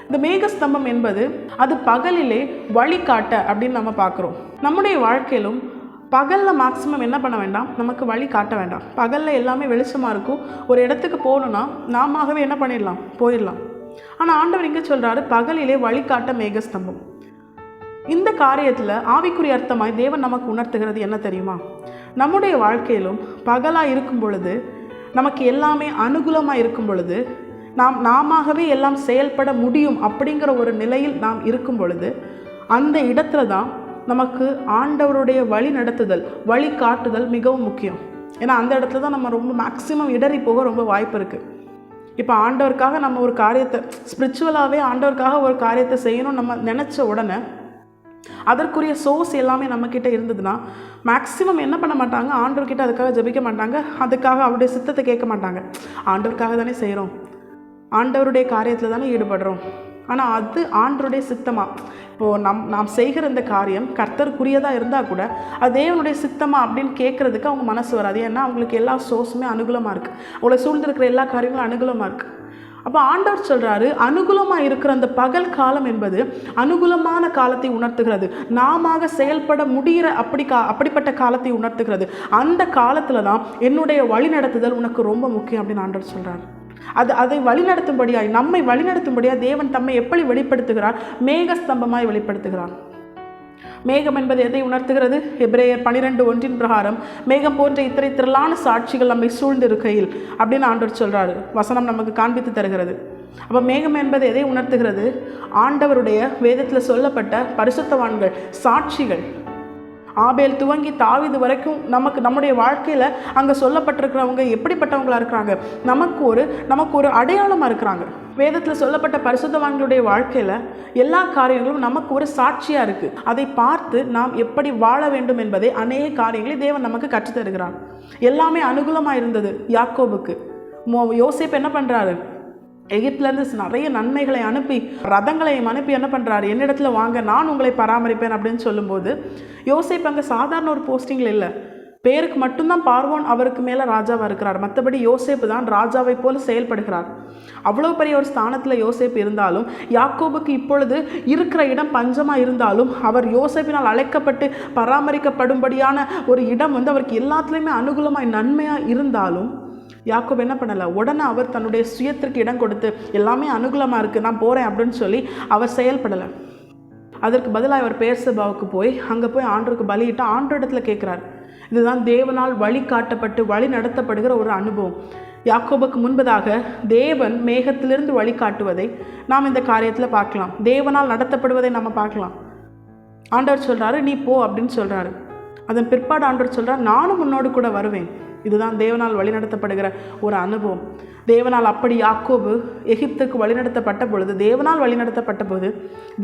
இந்த மேகஸ்தம்பம் என்பது அது பகலிலே வழிகாட்ட அப்படின்னு நம்ம பார்க்குறோம். நம்முடைய வாழ்க்கையிலும் பகலில் மேக்ஸிமம் என்ன பண்ண வேண்டாம், நமக்கு வழி காட்ட வேண்டாம். பகலில் எல்லாமே வெளிச்சமாக இருக்கும். ஒரு இடத்துக்கு போகணுன்னா நாமவே என்ன பண்ணிடலாம், போயிடலாம். ஆனால் ஆண்டவர் இங்கே சொல்கிறாரு, பகலிலே வழிகாட்ட மேகஸ்தம்பம். இந்த காரியத்தில் ஆவிக்குரிய அர்த்தமாய் தேவன் நமக்கு உணர்த்துகிறது என்ன தெரியுமா? நம்முடைய வாழ்க்கையிலும் பகலாக இருக்கும் பொழுது, நமக்கு எல்லாமே அனுகூலமாக இருக்கும் பொழுது, நாமவே எல்லாம் செயல்பட முடியும் அப்படிங்கிற ஒரு நிலையில் நாம் இருக்கும் பொழுது, அந்த இடத்துல தான் நமக்கு ஆண்டவருடைய வழி நடத்துதல், வழி காட்டுதல் மிகவும் முக்கியம். ஏன்னா அந்த இடத்துல தான் நம்ம ரொம்ப மேக்ஸிமம் இடறி போக ரொம்ப வாய்ப்பு இருக்குது. இப்போ ஆண்டவருக்காக நம்ம ஒரு காரியத்தை ஸ்பிரிச்சுவலாகவே ஆண்டவருக்காக ஒரு காரியத்தை செய்யணும்னு நம்ம நினச்ச உடனே அதற்குரிய சோர்ஸ் எல்லாமே நம்மக்கிட்ட இருந்ததுன்னா மேக்ஸிமம் என்ன பண்ண மாட்டாங்க, ஆண்டவர்கிட்ட அதுக்காக ஜெபிக்க மாட்டாங்க, அதுக்காக அவருடைய சித்தத்தை கேட்க மாட்டாங்க. ஆண்டவருக்காக தானே செய்கிறோம், ஆண்டவருடைய காரியத்தில் தானே ஈடுபடுறோம். ஆனால் அது ஆண்டவருடைய சித்தமா, இப்போது நாம் செய்கிற இந்த காரியம் கர்த்தருக்குரியதாக இருந்தால் கூட அது தேவனுடைய சித்தமா அப்படின்னு கேட்குறதுக்கு அவங்க மனசு வராது. ஏன்னா அவங்களுக்கு எல்லா சோர்ஸுமே அனுகூலமாக இருக்குது, அவங்களை சூழ்ந்திருக்கிற எல்லா காரியங்களும் அனுகூலமாக இருக்குது. அப்போ ஆண்டவர் சொல்கிறாரு, அனுகூலமாக இருக்கிற அந்த பகல் காலம் என்பது அனுகூலமான காலத்தை உணர்த்துகிறது, நாம செயல்பட முடிகிற அப்படிப்பட்ட காலத்தை உணர்த்துகிறது. அந்த காலத்தில் தான் என்னுடைய வழிநடத்துதல் உனக்கு ரொம்ப முக்கியம் அப்படின்னு ஆண்டவர் சொல்கிறார். அதை வழிநடத்தும்படியாய், நம்மை வழிநடத்தும்படியாக தேவன் தம்மை எப்படி வெளிப்படுத்துகிறார்? மேகஸ்தம்பமாய் வெளிப்படுத்துகிறார். மேகம் என்பது எதை உணர்த்துகிறது? எபிரேயர் 12:1 பிரகாரம் மேகம் போன்ற இத்தனை திரளான சாட்சிகள் நம்மை சூழ்ந்து இருக்கையில் அப்படின்னு ஆண்டவர் சொல்கிறாரு. வசனம் நமக்கு காண்பித்து தருகிறது. அப்போ மேகம் என்பது எதை உணர்த்துகிறது? ஆண்டவருடைய வேதத்தில் சொல்லப்பட்ட பரிசுத்தவான்கள், சாட்சிகள். ஆபேல் துவங்கி தாவீது வரைக்கும் நம்முடைய வாழ்க்கையில் அங்கே சொல்லப்பட்டிருக்கிறவங்க எப்படிப்பட்டவங்களாக இருக்கிறாங்க? நமக்கு ஒரு அடையாளமாக இருக்கிறாங்க. வேதத்தில் சொல்லப்பட்ட பரிசுத்தவான்களுடைய வாழ்க்கையில் எல்லா காரியங்களும் நமக்கு ஒரு சாட்சியாக இருக்குது. அதை பார்த்து நாம் எப்படி வாழ வேண்டும் என்பதை அநேக காரியங்களை தேவன் நமக்கு கற்றுத்தருகிறார். எல்லாமே அனுகூலமாக இருந்தது யாக்கோபுக்கு. யோசேப்பு என்ன பண்ணுறாரு? எகிப்திலேருந்து நிறைய நன்மைகளை அனுப்பி, ரதங்களையும் அனுப்பி என்ன பண்ணுறாரு? என்னிடத்துல வாங்க, நான் உங்களை பராமரிப்பேன் அப்படின்னு சொல்லும்போது யோசேப்பு அங்கே சாதாரண ஒரு போஸ்டிங்கில் இல்லை, பேருக்கு மட்டும்தான் பார்வோன் அவருக்கு மேலே ராஜாவாக இருக்கிறார். மற்றபடி யோசேப்பு தான் ராஜாவை போல செயல்படுகிறார். அவ்வளோ பெரிய ஒரு ஸ்தானத்தில் யோசேப்பு இருந்தாலும், யாக்கோபுக்கு இப்பொழுது இருக்கிற இடம் பஞ்சமாக இருந்தாலும், அவர் யோசேப்பினால் அழைக்கப்பட்டு பராமரிக்கப்படும்படியான ஒரு இடம் அவருக்கு எல்லாத்துலேயுமே அனுகூலமாக நன்மையாக இருந்தாலும் யாக்கோபு என்ன பண்ணலை? உடனே அவர் தன்னுடைய சுயத்திற்கு இடம் கொடுத்து எல்லாமே அனுகூலமாக இருக்குது, நான் போகிறேன் அப்படின்னு சொல்லி அவர் செயல்படலை. அதற்கு பதிலாக அவர் பெயர்செபாவுக்கு போய் அங்கே போய் ஆண்டவருக்கு பலியிட்டு ஆண்டவரிடத்துல கேட்குறார். இதுதான் தேவனால் வழி காட்டப்பட்டு வழி நடத்தப்படுகிற ஒரு அனுபவம். யாக்கோபுக்கு முன்பதாக தேவன் மேகத்திலிருந்து வழி காட்டுவதை நாம் இந்த காரியத்தில் பார்க்கலாம். தேவனால் நடத்தப்படுவதை நம்ம பார்க்கலாம். ஆண்டவர் சொல்கிறாரு, நீ போ அப்படின்னு சொல்கிறாரு. அதன் பிற்பாடு ஆண்டவர் சொல்கிறார், நானும் உன்னோடு கூட வருவேன். இதுதான் தேவனால் வழிநடத்தப்படுகிற ஒரு அனுபவம். தேவனால் அப்படி யாக்கோபு எகிப்துக்கு வழிநடத்தப்பட்ட பொழுது, தேவனால் வழிநடத்தப்பட்ட போது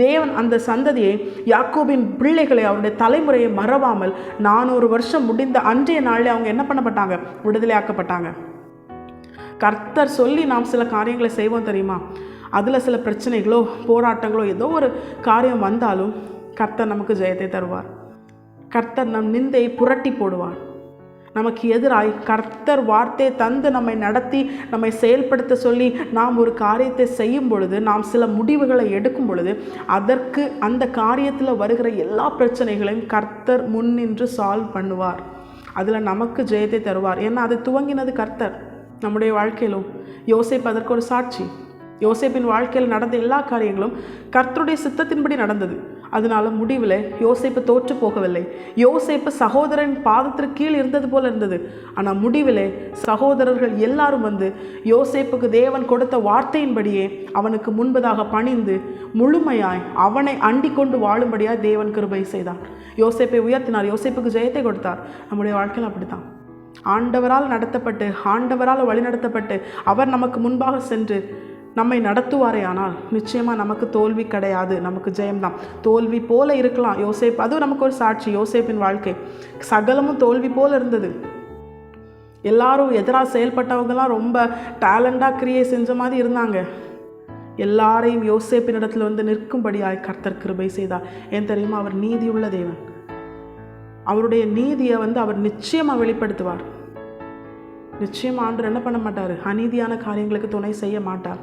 தேவன் அந்த சந்ததியை, யாக்கோபின் பிள்ளைகளை, அவருடைய தலைமுறையை மறவாமல் 400 வருஷம் முடிந்த அன்றைய நாளில் அவங்க என்ன பண்ணப்பட்டாங்க? விடுதலையாக்கப்பட்டாங்க. கர்த்தர் சொல்லி நாம் சில காரியங்களை செய்வோம் தெரியுமா? அதில் சில பிரச்சனைகளோ போராட்டங்களோ ஏதோ ஒரு காரியம் வந்தாலும் கர்த்தர் நமக்கு ஜெயத்தை தருவார். கர்த்தர் நம் நிந்தையை புரட்டி போடுவார். நமக்கு எதிராய் கர்த்தர் வார்த்தையை தந்து நம்மை நடத்தி நம்மை செயல்படுத்த சொல்லி நாம் ஒரு காரியத்தை செய்யும் பொழுது, நாம் சில முடிவுகளை எடுக்கும் பொழுது, அதற்கு அந்த காரியத்தில் வருகிற எல்லா பிரச்சனைகளையும் கர்த்தர் முன்னின்று சால்வ் பண்ணுவார். அதில் நமக்கு ஜெயத்தை தருவார். ஏன்னா அது துவங்கினது கர்த்தர். நம்முடைய வாழ்க்கையிலும் யோசேப்பு அதற்கு ஒரு சாட்சி. யோசேப்பின் வாழ்க்கையில் நடந்த எல்லா காரியங்களும் கர்த்தருடைய சித்தத்தின்படி நடந்தது. அதனால முடிவில் யோசேப்பு தோற்று போகவில்லை. யோசேப்பு சகோதரன் பாதத்திற்கு கீழ் இருந்தது போல இருந்தது. ஆனால் முடிவில் சகோதரர்கள் எல்லாரும் யோசேப்புக்கு தேவன் கொடுத்த வார்த்தையின்படியே அவனுக்கு முன்பதாக பணிந்து முழுமையாய் அவனை அண்டிக் கொண்டு வாழும்படியாக தேவன் கிருபை செய்தார். யோசேப்பை உயர்த்தினார், யோசேப்புக்கு ஜெயத்தை கொடுத்தார். நம்முடைய வாழ்க்கையில் அப்படித்தான். ஆண்டவரால் நடத்தப்பட்டு, ஆண்டவரால் வழிநடத்தப்பட்டு, அவர் நமக்கு முன்பாக சென்று நம்மை நடத்துவாரே ஆனால் நிச்சயமாக நமக்கு தோல்வி கிடையாது, நமக்கு ஜெயம்தான். தோல்வி போல இருக்கலாம் யோசேப்பு, அதுவும் நமக்கு ஒரு சாட்சி. யோசேப்பின் வாழ்க்கை சகலமும் தோல்வி போல இருந்தது. எல்லாரும் எதிராக செயல்பட்டவங்கலாம் ரொம்ப டேலண்டாக கிரியை செஞ்ச மாதிரி இருந்தாங்க. எல்லாரையும் யோசேப்பின் இடத்துல நிற்கும்படியாய் கர்த்தர் கிருபை செய்தார். ஏன் தெரியுமா? அவர் நீதியுள்ள தேவன். அவருடைய நீதியை அவர் நிச்சயமாக வெளிப்படுத்துவார். நிச்சயமாக ஆண்டவர் என்ன பண்ண மாட்டார்? அநீதியான காரியங்களுக்கு துணை செய்ய மாட்டார்.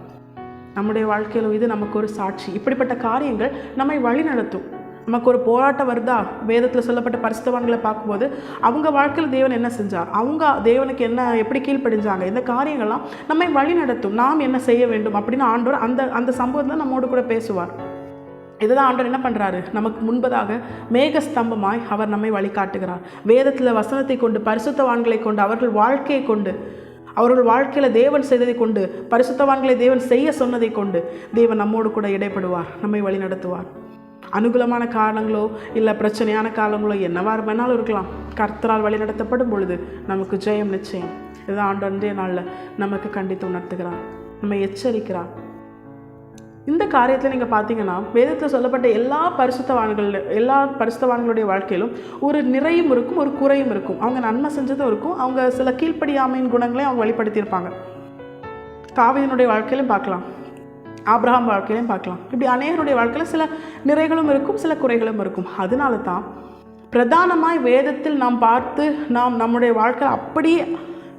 நம்முடைய வாழ்க்கையில் இது நமக்கு ஒரு சாட்சி. இப்படிப்பட்ட காரியங்கள் நம்மை வழி நடத்தும். நமக்கு ஒரு போராட்டம் வருதா, வேதத்தில் சொல்லப்பட்ட பரிசுத்தவான்களை பார்க்கும்போது அவங்க வாழ்க்கையில் தேவன் என்ன செஞ்சார், அவங்க தேவனுக்கு எப்படி கீழ்ப்படிஞ்சாங்க, இந்த காரியங்கள்லாம் நம்மை வழி நடத்தும். நாம் என்ன செய்ய வேண்டும் அப்படின்னு ஆண்டவர் அந்த சம்பவத்தில் நம்மோடு கூட பேசுவார். இதுதான் ஆண்டவர் என்ன பண்ணுறாரு, நமக்கு முன்பதாக மேகஸ்தம்பமாய் அவர் நம்மை வழிகாட்டுகிறார். வேதத்தில் வசனத்தை கொண்டு, பரிசுத்தவான்களை கொண்டு, அவர்கள் வாழ்க்கையை கொண்டு, அவர்கள் வாழ்க்கையில் தேவன் செய்ததை கொண்டு, பரிசுத்தவான்களை தேவன் செய்ய சொன்னதை கொண்டு தேவன் நம்மோடு கூட இடைப்படுவார், நம்மை வழி நடத்துவார். அனுகூலமான காரணங்களோ இல்லை பிரச்சனையான காலங்களோ என்னவா வேணாலும் இருக்கலாம், கர்த்தரால் வழி நடத்தப்படும் பொழுது நமக்கு ஜெயம் நிச்சயம். இதுதான் ஆண்டு அன்றைய நாளில் நமக்கு கண்டித்து உணர்த்துகிறார், நம்மை எச்சரிக்கிறார். இந்த காரியத்தில் நீங்கள் பார்த்தீங்கன்னா வேதத்தில் சொல்லப்பட்ட எல்லா பரிசுத்தவான்களுடைய வாழ்க்கையிலும் ஒரு நிறையும் இருக்கும், ஒரு குறையும் இருக்கும். அவங்க நன்மை செஞ்சதும் இருக்கும், அவங்க சில கீழ்ப்படியாமையின் குணங்களையும் அவங்க வெளிப்படுத்தியிருப்பாங்க. தாவீதினுடைய வாழ்க்கையிலும் பார்க்கலாம், ஆபிரகாம் வாழ்க்கையிலையும் பார்க்கலாம். இப்படி அநேகருடைய வாழ்க்கையில் சில நிறைகளும் இருக்கும், சில குறைகளும் இருக்கும். அதனால தான் பிரதானமாய் வேதத்தில் நாம் பார்த்து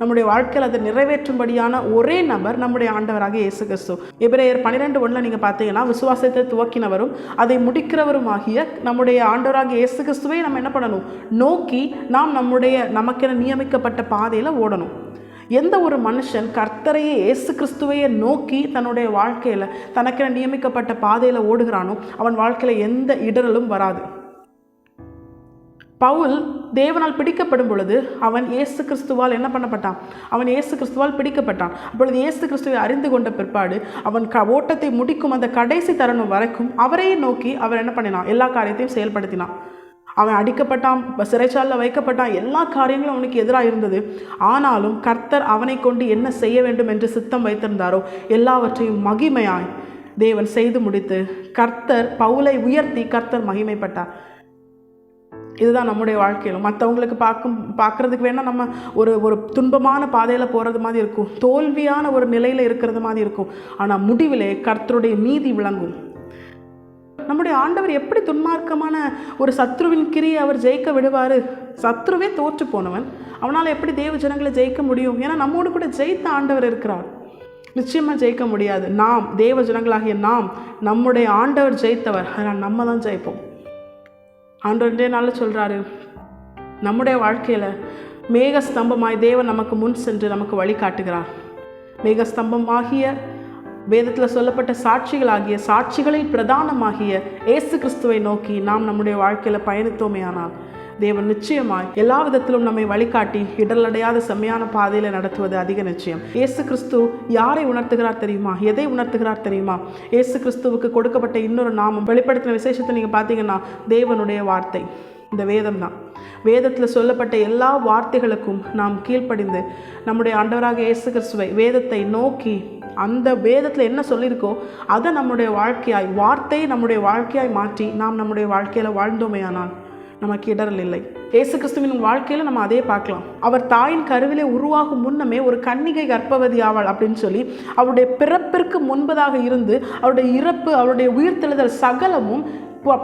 நம்முடைய வாழ்க்கையில் அதை நிறைவேற்றும்படியான ஒரே நபர் நம்முடைய ஆண்டவராக இயேசு கிறிஸ்து. எபிரேயர் 12:1 நீங்கள் பார்த்தீங்கன்னா, விசுவாசத்தை துவக்கினவரும் அதை முடிக்கிறவரும் ஆகிய நம்முடைய ஆண்டவராக இயேசு கிறிஸ்துவை நம்ம என்ன பண்ணணும், நோக்கி நாம் நமக்கென நியமிக்கப்பட்ட பாதையில் ஓடணும். எந்த ஒரு மனுஷன் கர்த்தரையே இயேசு கிறிஸ்துவையே நோக்கி தன்னுடைய வாழ்க்கையில் தனக்கென நியமிக்கப்பட்ட பாதையில் ஓடுகிறானோ அவன் வாழ்க்கையில் எந்த இடரலும் வராது. பவுல் தேவனால் பிடிக்கப்படும் பொழுது அவன் இயேசு கிறிஸ்துவால் என்ன பண்ணப்பட்டான், அவன் இயேசு கிறிஸ்துவால் பிடிக்கப்பட்டான். அப்பொழுது இயேசு கிறிஸ்துவை அறிந்து கொண்ட பிற்பாடு அவன் ஓட்டத்தை முடிக்கும் அந்த கடைசி தருணம் வரைக்கும் அவரையே நோக்கி அவர் என்ன பண்ணினான், எல்லா காரியத்தையும் செயல்படுத்தினான். அவன் அடிக்கப்பட்டான், சிறைச்சாலையில் வைக்கப்பட்டான், எல்லா காரியங்களும் அவனுக்கு எதிராக இருந்தது. ஆனாலும் கர்த்தர் அவனை கொண்டு என்ன செய்ய வேண்டும் என்று சித்தம் வைத்திருந்தாரோ எல்லாவற்றையும் மகிமையாய் தேவன் செய்து முடித்து கர்த்தர் பவுலை உயர்த்தி கர்த்தர் மகிமைப்பட்டார். இதுதான் நம்முடைய வாழ்க்கையிலும் மற்றவங்களுக்கு பார்க்குறதுக்கு வேணால் நம்ம ஒரு துன்பமான பாதையில் போகிறது மாதிரி இருக்கும், தோல்வியான ஒரு நிலையில் இருக்கிறது மாதிரி இருக்கும். ஆனால் முடிவிலே கர்த்தருடைய நீதி விளங்கும். நம்முடைய ஆண்டவர் எப்படி துன்மார்க்கமான ஒரு சத்ருவின் கிரியை அவர் ஜெயிக்க விடுவார்? சத்ருவே தோற்று போனவன், அவனால் எப்படி தேவ ஜனங்களை ஜெயிக்க முடியும்? ஏன்னா நம்மோடு கூட ஜெயித்த ஆண்டவர் இருக்கிறார். நிச்சயமாக ஜெயிக்க முடியாது. நாம் தேவ ஜனங்களாகிய நம்முடைய ஆண்டவர் ஜெயித்தவர், அதனால் நம்ம தான் ஜெயிப்போம். ஆண்டவரே நல்லா சொல்கிறாரு, நம்முடைய வாழ்க்கையில் மேகஸ்தம்பமாய் தேவன் நமக்கு முன் சென்று நமக்கு வழிகாட்டுகிறார். மேகஸ்தம்பமாகிய வேதத்தில் சொல்லப்பட்ட சாட்சிகளில் பிரதானமாகிய இயேசு கிறிஸ்துவை நோக்கி நாம் நம்முடைய வாழ்க்கையில் பயணித்தோமே ஆனால் தேவன் நிச்சயமாய் எல்லா விதத்திலும் நம்மை வழிகாட்டி இடரலடையாத செம்மையான பாதையில் நடத்துவது அதிக நிச்சயம். இயேசு கிறிஸ்து யாரை உணர்த்துகிறார் தெரியுமா? எதை உணர்த்துகிறார் தெரியுமா? இயேசு கிறிஸ்துவுக்கு கொடுக்கப்பட்ட இன்னொரு நாமம், வெளிப்படுத்தின விசேஷத்தை நீங்கள் பார்த்தீங்கன்னா தேவனுடைய வார்த்தை. இந்த வேதம் தான். வேதத்தில் சொல்லப்பட்ட எல்லா வார்த்தைகளுக்கும் நாம் கீழ்ப்படிந்து நம்முடைய ஆண்டவராக இயேசு கிறிஸ்துவை வேதத்தை நோக்கி அந்த வேதத்தில் என்ன சொல்லியிருக்கோ அதை நம்முடைய வார்த்தையை நம்முடைய வாழ்க்கையாய் மாற்றி நாம் நம்முடைய வாழ்க்கையில் வாழ்ந்தோமையானால் நமக்கு இடரல் இல்லை. இயேசு கிறிஸ்துவின் வாழ்க்கையில் நம்ம அதே பார்க்கலாம். அவர் தாயின் கருவிலே உருவாகும் முன்னமே ஒரு கன்னிகை கர்ப்பவதி ஆவாள் அப்படின்னு சொல்லி அவருடைய பிறப்பிற்கு முன்பதாக இருந்து அவருடைய இறப்பு, அவருடைய உயிர்த்தெழுதல் சகலமும்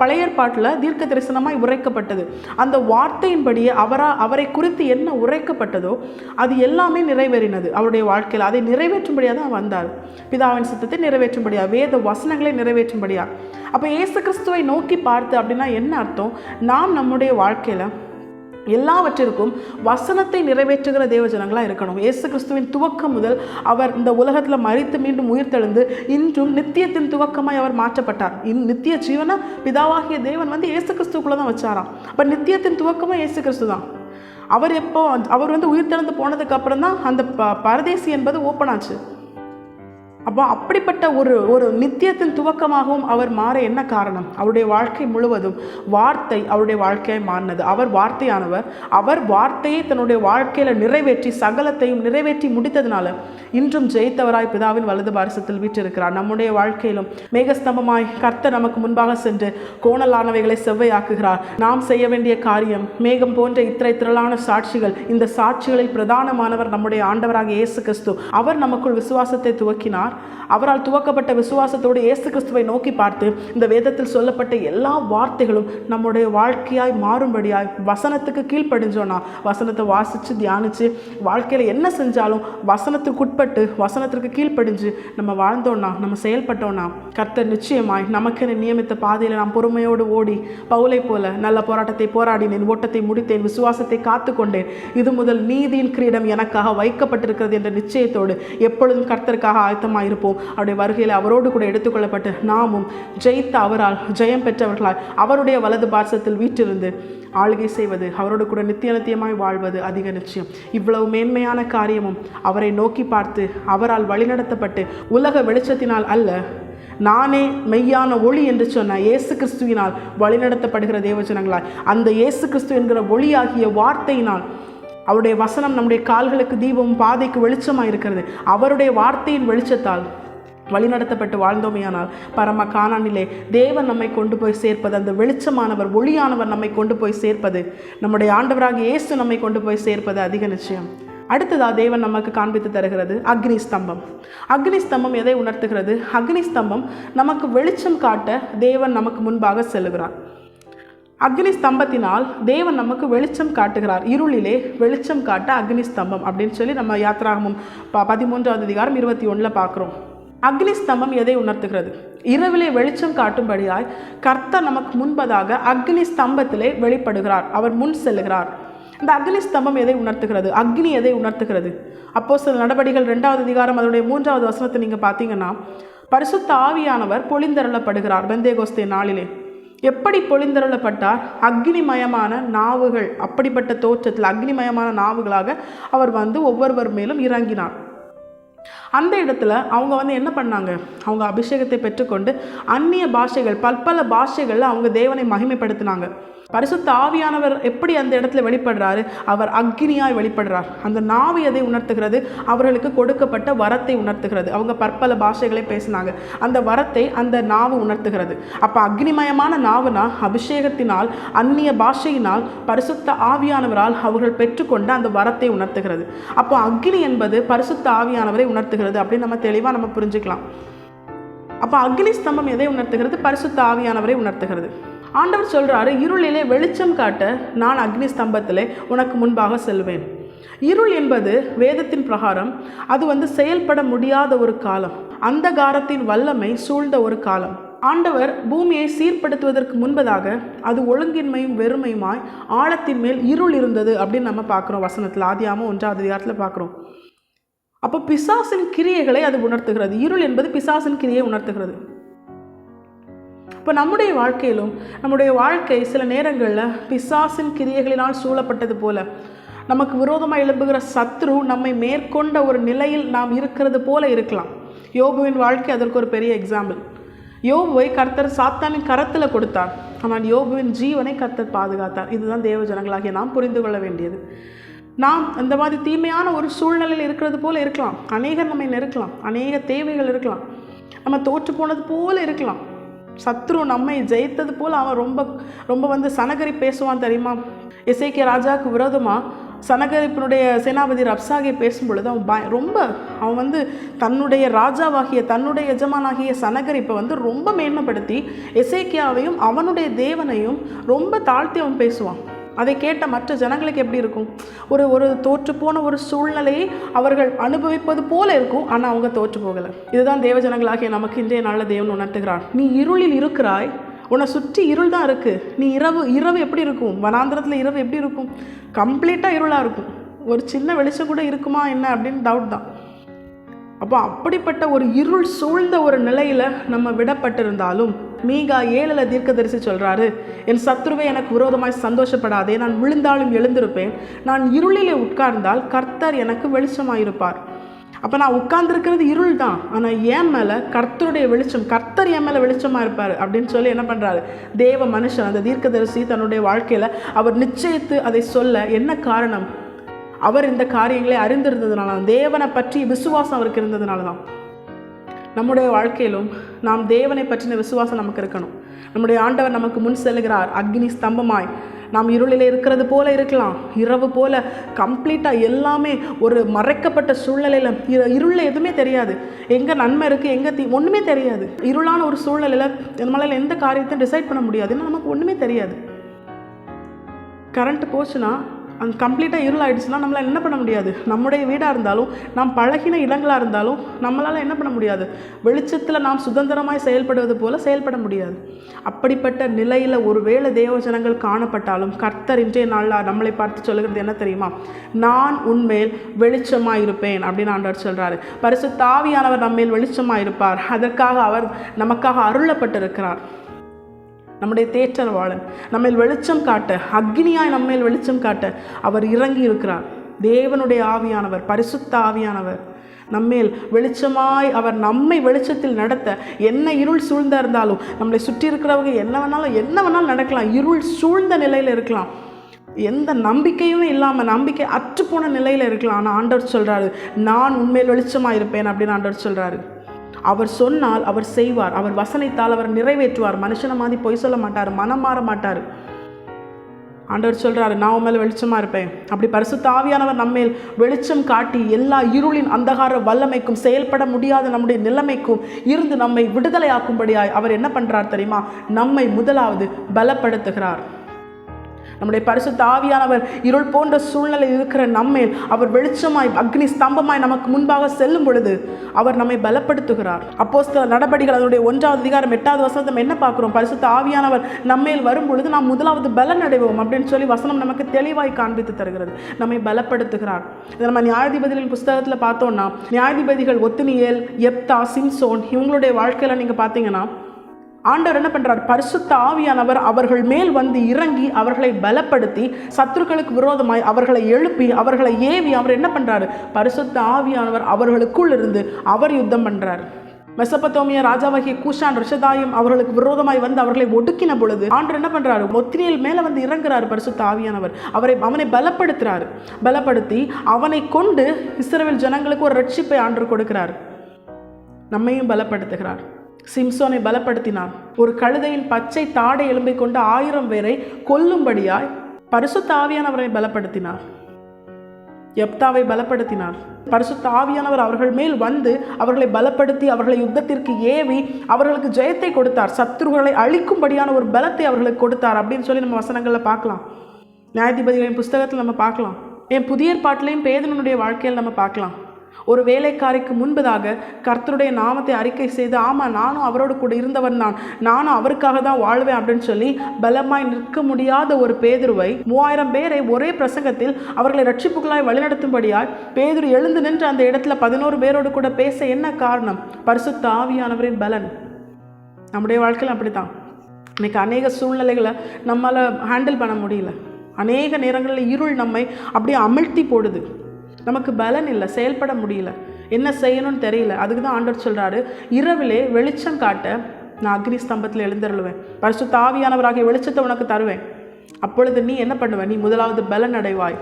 பழைய ஏற்பாட்டில் தீர்க்க தரிசனமாய் உரைக்கப்பட்டது. அந்த வார்த்தையின்படியே அவரை குறித்து என்ன உரைக்கப்பட்டதோ அது எல்லாமே நிறைவேறினது அவருடைய வாழ்க்கையில். அதை நிறைவேற்றும்படியாக தான் வந்தார். பிதாவின் சித்தத்தை நிறைவேற்றும்படியா, வேத வசனங்களை நிறைவேற்றும்படியா. அப்போ இயேசு கிறிஸ்துவை நோக்கி பார்த்து அப்படின்னா என்ன அர்த்தம்? நாம் நம்முடைய வாழ்க்கையில் எல்லாவற்றிற்கும் வசனத்தை நிறைவேற்றுகிற தேவஜனங்களாக இருக்கணும். இயேசு கிறிஸ்துவின் துவக்கம் முதல் அவர் இந்த உலகத்தில் மரித்து மீண்டும் உயிர்த்தெழுந்து இன்றும் நித்தியத்தின் துவக்கமாய் அவர் மாற்றப்பட்டார். நித்திய ஜீவனை பிதாவாகிய தேவன் இயேசு கிறிஸ்துக்குள்ளே தான் வச்சாராம். அப்போ நித்தியத்தின் துவக்கமாக இயேசு கிறிஸ்து தான். அவர் உயிர்த்தெழுந்து போனதுக்கு அப்புறம் தான் அந்த பரதேசி என்பது ஓப்பன் ஆச்சு. அப்போ அப்படிப்பட்ட ஒரு நித்தியத்தின் துவக்கமாகவும் அவர் மாற என்ன காரணம்? அவருடைய வாழ்க்கை முழுவதும் வார்த்தை அவருடைய வாழ்க்கையை மாறினது. அவர் வார்த்தையானவர். அவர் வார்த்தையை தன்னுடைய வாழ்க்கையில் நிறைவேற்றி சகலத்தையும் நிறைவேற்றி முடித்ததுனால இன்றும் ஜெயித்தவராய் பிதாவின் வலது பாரசத்தில் வீற்றிருக்கிறார். நம்முடைய வாழ்க்கையிலும் மேகஸ்தம்பமாய் கர்த்தர் நமக்கு முன்பாக சென்று கோணலானவைகளை செவ்வையாக்குகிறார். நாம் செய்ய வேண்டிய காரியம் மேகம் போன்ற இத்தனை திரளான சாட்சிகள். இந்த சாட்சிகளில் பிரதானமானவர் நம்முடைய ஆண்டவராக இயேசு கிறிஸ்து. அவர் நமக்குள் விசுவாசத்தை துவக்கினார். அவரால் துவக்கப்பட்ட விசுவாசத்தோடு இயேசு கிறிஸ்துவை நோக்கி பார்த்து இந்த வேதத்தில் சொல்லப்பட்ட எல்லா வார்த்தைகளும் நம்முடைய வாழ்க்கையாய் மாறும்படியாய் வசனத்துக்கு கீழ்ப்படிஞ்சோன்னா, வசனத்தை வாசித்து தியானித்து வாழ்க்கையில் என்ன செஞ்சாலும் வசனத்துக்குட்பட்டு வசனத்திற்கு கீழ்ப்படிஞ்சு நம்ம வாழ்ந்தோன்னா, நம்ம செயல்பட்டோன்னா, கர்த்தர் நிச்சயமாய் நமக்கென நியமித்த பாதையில் நாம் பொறுமையோடு ஓடி பவுலை போல நல்ல போராட்டத்தை போராடினேன், ஓட்டத்தை முடித்தேன், விசுவாசத்தை காத்து கொண்டேன், இது முதல் நீதியின் கிரீடம் எனக்காக வைக்கப்பட்டிருக்கிறது என்ற நிச்சயத்தோடு எப்பொழுதும் கர்த்தருக்காக ஆயத்தமாயிருப்போம். அவருடைய வருகையில் அவரோடு கூட எடுத்துக்கொள்ளப்பட்டு நாமும் ஜெயித்த அவரால் ஜெயம் பெற்றவர்களாய் அவருடைய வலது பார்சத்தில் வீற்றிருந்து ஆளுகை செய்வது, அவரோடு கூட நித்தியமாய் வாழ்வது அதிக நிச்சயம். இவ்வளவு மேன்மையான காரியமும் அவரை நோக்கி பார்த்து அவரால் வழிநடத்தப்பட்டு உலக வெளிச்சத்தினால் அல்ல, நானே மெய்யான ஒளி என்று சொன்ன இயேசு கிறிஸ்துவினால் வழிநடத்தப்படுகிற தேவஜனங்களாய் அந்த இயேசு கிறிஸ்து என்கிற ஒளியாகிய வார்த்தையினால், அவருடைய வசனம் நம்முடைய கால்களுக்கு தீபமும் பாதைக்கு வெளிச்சமாக இருக்கிறது, அவருடைய வார்த்தையின் வெளிச்சத்தால் வழிநடத்தப்பட்டு வாழ்ந்தோமையானால் பரம கானானிலே தேவன் நம்மை கொண்டு போய் சேர்ப்பது, அந்த வெளிச்சமானவர் ஒளியானவர் நம்மை கொண்டு போய் சேர்ப்பது, நம்முடைய ஆண்டவராகிய இயேசு நம்மை கொண்டு போய் சேர்ப்பது அதிக நிச்சயம். அடுத்ததா தேவன் நமக்கு காண்பித்து தருகிறது அக்னி ஸ்தம்பம். அக்னி ஸ்தம்பம் எதை உணர்த்துகிறது? அக்னி ஸ்தம்பம் நமக்கு வெளிச்சம் காட்ட தேவன் நமக்கு முன்பாக செல்லுகிறார். அக்னி ஸ்தம்பத்தினால் தேவன் நமக்கு வெளிச்சம் காட்டுகிறார். இருளிலே வெளிச்சம் காட்ட அக்னி ஸ்தம்பம் அப்படின்னு சொல்லி நம்ம யாத்திராகமம் 13வது அதிகாரம் 21 பார்க்குறோம். அக்னி ஸ்தம்பம் எதை உணர்த்துகிறது? இரவிலே வெளிச்சம் காட்டும்படியாய் கர்த்தர் நமக்கு முன்பதாக அக்னி ஸ்தம்பத்திலே வெளிப்படுகிறார், அவர் முன் செல்லுகிறார். இந்த அக்னி ஸ்தம்பம் எதை உணர்த்துகிறது? அக்னி எதை உணர்த்துகிறது? அப்போஸ்தலர் நடபடிகள் 2வது அதிகாரம் அதனுடைய 3வது வசனத்தை நீங்கள் பார்த்தீங்கன்னா, பரிசுத்த ஆவியானவர் பொழிந்தருளப்படுகிறார் பெந்தேகோஸ்தே நாளிலே. எப்படி பொழிந்தருளப்பட்டார்? அக்னிமயமான நாவுகள், அப்படிப்பட்ட தோற்றத்தில் அக்னிமயமான நாவுகளாக அவர் ஒவ்வொருவர் மேலும் இறங்கினார். அந்த இடத்துல அவங்க என்ன பண்ணாங்க? அவங்க அபிஷேகத்தை பெற்றுக்கொண்டு அந்நிய பாஷைகள், பல்பல பாஷைகளில் அவங்க தேவனை மகிமைப்படுத்தினாங்க. பரிசுத்த ஆவியானவர் எப்படி அந்த இடத்துல வெளிப்படுறாரு? அவர் அக்னியாய் வெளிப்படுறார். அந்த நாவு எதை உணர்த்துகிறது? அவர்களுக்கு கொடுக்கப்பட்ட வரத்தை உணர்த்துகிறது. அவங்க பற்பல பாஷைகளை பேசினாங்க, அந்த வரத்தை அந்த நாவு உணர்த்துகிறது. அப்போ அக்னிமயமான நாவுனா அபிஷேகத்தினால், அந்நிய பாஷையினால், பரிசுத்த ஆவியானவரால் அவர்கள் பெற்றுக்கொண்ட அந்த வரத்தை உணர்த்துகிறது. அப்போ அக்னி என்பது பரிசுத்த ஆவியானவரை உணர்த்துகிறது அப்படின்னு நம்ம தெளிவாக நம்ம புரிஞ்சுக்கலாம். அப்போ அக்னி ஸ்தம்பம் எதை உணர்த்துகிறது? பரிசுத்த ஆவியானவரை உணர்த்துகிறது. ஆண்டவர் சொல்கிறாரு, இருளிலே வெளிச்சம் காட்ட நான் அக்னி ஸ்தம்பத்திலே உனக்கு முன்பாக செல்வேன். இருள் என்பது வேதத்தின் பிரகாரம் அது செயல்பட முடியாத ஒரு காலம், அந்தகாரத்தின் வல்லமை சூழ்ந்த ஒரு காலம். ஆண்டவர் பூமியை சீர்படுத்துவதற்கு முன்பதாக அது ஒழுங்கின்மையும் வெறுமையுமாய் ஆழத்தின் மேல் இருள் இருந்தது அப்படின்னு நம்ம பார்க்குறோம் வசனத்தில். ஆதியாகமம் 1வது அதிகாரத்தில் பார்க்குறோம். அப்போ பிசாசின் கிரியைகளை அது உணர்த்துகிறது. இருள் என்பது பிசாசின் கிரியை உணர்த்துகிறது. இப்போ நம்முடைய வாழ்க்கையிலும், நம்முடைய வாழ்க்கை சில நேரங்களில் பிசாசின் கிரியைகளினால் சூழப்பட்டது போல, நமக்கு விரோதமாக எழும்புகிற சத்ரு நம்மை மேற்கொண்ட ஒரு நிலையில் நாம் இருக்கிறது போல இருக்கலாம். யோபுவின் வாழ்க்கை அதற்கு ஒரு பெரிய எக்ஸாம்பிள். யோபுவை கர்த்தர் சாத்தானின் கரத்தில் கொடுத்தார், ஆனால் யோபுவின் ஜீவனை கர்த்தர் பாதுகாத்தார். இதுதான் தேவ ஜனங்களாகிய நாம் புரிந்து கொள்ள வேண்டியது. நாம் அந்த மாதிரி தீமையான ஒரு சூழ்நிலையில் இருக்கிறது போல இருக்கலாம். அநேகர் நம்மை நெருக்கலாம், அநேக தேவைகள் இருக்கலாம், நம்ம தோற்று போனது போல இருக்கலாம். சத்ரு நம்மை ஜெயித்தது போல் அவன் ரொம்ப ரொம்ப சனகரி பேசுவான் தெரியுமா? எசேக்கியா ராஜாவுக்கு விரோதமாக சனகரிப்பினுடைய சேனாபதி ரப்சாகே பேசும் பொழுது அவன் தன்னுடைய ராஜாவாகிய, தன்னுடைய எஜமானாகிய சனகரிப்பை ரொம்ப மேன்மைப்படுத்தி எசேக்கியாவையும் அவனுடைய தேவனையும் ரொம்ப தாழ்த்தி அவன் பேசுவான். அதை கேட்ட மற்ற ஜனங்களுக்கு எப்படி இருக்கும்? ஒரு தோற்று போன ஒரு சூழ்நிலையை அவர்கள் அனுபவிப்பது போல இருக்கும், ஆனால் அவங்க தோற்று போகலை. இதுதான் தேவ ஜனங்களாகிய நமக்கு இன்றைய நாளில் தேவன் உணர்த்துகிறார். நீ இருளில் இருக்கிறாய், உன்னை சுற்றி இருள் தான் இருக்குது. நீ இரவு எப்படி இருக்கும்? வனாந்திரத்தில் இரவு எப்படி இருக்கும்? கம்ப்ளீட்டாக இருளாக இருக்கும். ஒரு சின்ன வெளிச்சம் கூட இருக்குமா என்ன அப்படின்னு டவுட் தான். அப்போ அப்படிப்பட்ட ஒரு இருள் சூழ்ந்த ஒரு நிலையில் நம்ம விடப்பட்டிருந்தாலும் மீகா 7 தீர்க்கதரிசி சொல்கிறாரு, என் சத்ருவே எனக்கு விரோதமாய் சந்தோஷப்படாதே, நான் விழுந்தாலும் எழுந்திருப்பேன், நான் இருளிலே உட்கார்ந்தால் கர்த்தர் எனக்கு வெளிச்சமாயிருப்பார். அப்போ நான் உட்கார்ந்துருக்கிறது இருள் தான், ஆனால் என் மேலே கர்த்தருடைய வெளிச்சம், கர்த்தர் என் மேலே வெளிச்சமாக இருப்பார் அப்படின்னு சொல்லி என்ன பண்ணுறாரு? தேவ மனுஷன் அந்த தீர்க்கதரிசி தன்னுடைய வாழ்க்கையில் அவர் நிச்சயித்து அதை சொல்ல என்ன காரணம்? அவர் இந்த காரியங்களை அறிந்திருந்ததுனால தான், தேவனை பற்றி விசுவாசம் அவருக்கு இருந்ததுனால தான். நம்முடைய வாழ்க்கையிலும் நாம் தேவனை பற்றின விசுவாசம் நமக்கு இருக்கணும். நம்முடைய ஆண்டவர் நமக்கு முன் செல்கிறார், அக்னி ஸ்தம்பமாய் நாம் இருளில் இருக்கிறது போல இருக்கலாம், இரவு போல கம்ப்ளீட்டாக எல்லாமே ஒரு மறைக்கப்பட்ட சூழ்நிலையில், இருளில் எதுவுமே தெரியாது, எங்கே நன்மை இருக்குது எங்கே ஒன்றுமே தெரியாது. இருளான ஒரு சூழ்நிலையில் நம்மளால் எந்த காரியத்தையும் டிசைட் பண்ண முடியாது, ஏன்னா நமக்கு ஒன்றுமே தெரியாது. கரண்ட் போச்சுன்னா அந்த கம்ப்ளீட்டாக இருள் ஆகிடுச்சுன்னா நம்மளால் என்ன பண்ண முடியாது. நம்முடைய வீடாக இருந்தாலும் நாம் பழகின இடங்களாக இருந்தாலும் நம்மளால் என்ன பண்ண முடியாது, வெளிச்சத்தில் நாம் சுதந்திரமாய் செயல்படுவது போல செயல்பட முடியாது. அப்படிப்பட்ட நிலையில் ஒருவேளை தேவஜனங்கள் காணப்பட்டாலும் கர்த்தர் இன்றைய நாளில் நம்மளை பார்த்து சொல்லுகிறது என்ன தெரியுமா? நான் உன்மேல் வெளிச்சமாக இருப்பேன் அப்படின்னு ஆண்டவர் சொல்கிறாரு. பரிசுத்த ஆவியானவர் நம்மேல் வெளிச்சமாக இருப்பார். அதற்காக அவர் நமக்காக அருளப்பட்டிருக்கிறார். நம்முடைய தேற்றரவாளன் நம்மேல் வெளிச்சம் காட்ட, அக்னியாய் நம்மேல் வெளிச்சம் காட்ட அவர் இறங்கி இருக்கிறார். தேவனுடைய ஆவியானவர், பரிசுத்த ஆவியானவர் நம்மேல் வெளிச்சமாய் அவர் நம்மை வெளிச்சத்தில் நடத்த, என்ன இருள் சூழ்ந்த இருந்தாலும் நம்மளை சுற்றி இருக்கிறவங்க என்ன வேணாலும் நடக்கலாம், இருள் சூழ்ந்த நிலையில் இருக்கலாம், எந்த நம்பிக்கையுமே இல்லாமல் நம்பிக்கை அற்றுப்போன நிலையில் இருக்கலாம். ஆனால் ஆண்டவர் சொல்கிறாரு, நான் உண்மையில் வெளிச்சமாக இருப்பேன் அப்படின்னு ஆண்டவர் சொல்கிறாரு. அவர் சொன்னால் அவர் செய்வார், அவர் வசனித்தால் அவர் நிறைவேற்றுவார். மனுஷனை மாதிரி பொய் சொல்ல மாட்டார், மனம் மாற மாட்டார். ஆண்டவர் சொல்கிறாரு, நான் உன் மேலே வெளிச்சமாக இருப்பேன். அப்படி பரிசுத்த ஆவியானவர் நம்மேல் வெளிச்சம் காட்டி எல்லா இருளின் அந்தகார வல்லமைக்கும் செயல்பட முடியாத நம்முடைய நிலைமைக்கும் இருந்து நம்மை விடுதலையாக்கும்படியாய் அவர் என்ன பண்ணுறார் தெரியுமா? நம்மை முதலாவது பலப்படுத்துகிறார். நம்முடைய பரிசுத்த ஆவியானவர் இருள் போன்ற சூழ்நிலை இருக்கிற நம்மேல் அவர் வெளிச்சமாய் அக்னி ஸ்தம்பமாய் நமக்கு முன்பாக செல்லும் பொழுது அவர் நம்மை பலப்படுத்துகிறார். அப்போஸ்தலர் நடபடிகள் அதனுடைய 1வது அதிகாரம் 8வது வசனம் என்ன பார்க்கிறோம்? பரிசுத்த ஆவியானவர் நம்மேல் வரும் பொழுது நாம் முதலாவது பலன் அடைவோம் அப்படின்னு சொல்லி வசனம் நமக்கு தெளிவாய் காண்பித்து தருகிறது. நம்மை பலப்படுத்துகிறார். இதை நம்ம நியாயாதிபதிகளின் புஸ்தகத்தில் பார்த்தோம்னா, நியாயாதிபதிகள் ஒத்னியேல், யெப்தா, சிம்சோன் இவங்களுடைய வாழ்க்கையில் நீங்கள் பார்த்தீங்கன்னா ஆண்டவர் என்ன பண்ணுறார்? பரிசுத்த ஆவியானவர் அவர்கள் மேல் வந்து இறங்கி அவர்களை பலப்படுத்தி சத்துருக்களுக்கு விரோதமாய் அவர்களை எழுப்பி அவர்களை ஏவி அவர் என்ன பண்ணுறாரு? பரிசுத்த ஆவியானவர் அவர்களுக்குள் இருந்து அவர் யுத்தம் பண்ணுறார். மெசபத்தோமியா ராஜாவாகிய கூஷான் ரிஷதாயும் அவர்களுக்கு விரோதமாய் வந்து அவர்களை ஒடுக்கின பொழுது ஆண்டவர் என்ன பண்ணுறாரு? ஒத்னியேல் மேலே வந்து இறங்குறாரு பரிசுத்த ஆவியானவர். அவனை பலப்படுத்துறாரு. பலப்படுத்தி அவனை கொண்டு இஸ்ரவேல் ஜனங்களுக்கு ஒரு ரட்சிப்பை ஆண்டவர் கொடுக்கிறார். நம்மையும் பலப்படுத்துகிறார். சிம்சோனை பலப்படுத்தினார். ஒரு கழுதையின் பச்சை தாடை எலும்பை கொண்டு 1000 பேரை கொல்லும்படியாய் பரிசுத்த ஆவியானவரை பலப்படுத்தினார். யெப்தாவை பலப்படுத்தினார். பரிசுத்த ஆவியானவர் அவர்கள் மேல் வந்து அவர்களை பலப்படுத்தி அவர்களை யுத்தத்திற்கு ஏவி அவர்களுக்கு ஜெயத்தை கொடுத்தார். சத்துருக்களை அழிக்கும்படியான ஒரு பலத்தை அவர்களுக்கு கொடுத்தார் அப்படின்னு சொல்லி நம்ம வசனங்களில் பார்க்கலாம். நியாயாதிபதிகளின் புஸ்தகத்தில் நம்ம பார்க்கலாம். என் புதிய ஏற்பாட்டிலையும் பேதுருவினுடைய வாழ்க்கையில் நம்ம பார்க்கலாம். ஒரு வேலைக்காரிக்கு முன்பதாக கர்த்தருடைய நாமத்தை அறிக்கை செய்து, ஆமாம் நானும் அவரோடு கூட இருந்தவன் தான், நானும் அவருக்காக தான் வாழ்வேன் அப்படின்னு சொல்லி பலமாய் நிற்க முடியாத ஒரு பேதுருவை 3000 பேரை ஒரே பிரசங்கத்தில் அவர்களை ரட்சிப்புகளாய் வழிநடத்தும்படியாய் பேதுரு எழுந்து நின்று அந்த இடத்துல 11 பேரோடு கூட பேச என்ன காரணம்? பரிசுத்த ஆவியானவரின் பலன். நம்முடைய வாழ்க்கையில் அப்படித்தான். இன்னைக்கு அநேக சூழ்நிலைகளை நம்மளால் ஹேண்டில் பண்ண முடியல. அநேக நேரங்களில் இருள் நம்மை அப்படியே அமிழ்த்தி போடுது. நமக்கு பலன் இல்லை, செயல்பட முடியல, என்ன செய்யணும்னு தெரியல. அதுக்கு தான் ஆண்டவர் சொல்கிறாரு, இரவிலே வெளிச்சம் காட்ட நான் அக்னி ஸ்தம்பத்தில் எழுந்தருளுவேன், பரிசுத்த ஆவியானவராகிய வெளிச்சத்தை உனக்கு தருவேன். அப்பொழுது நீ என்ன பண்ணுவ? நீ முதலாவது பலன் அடைவாய்.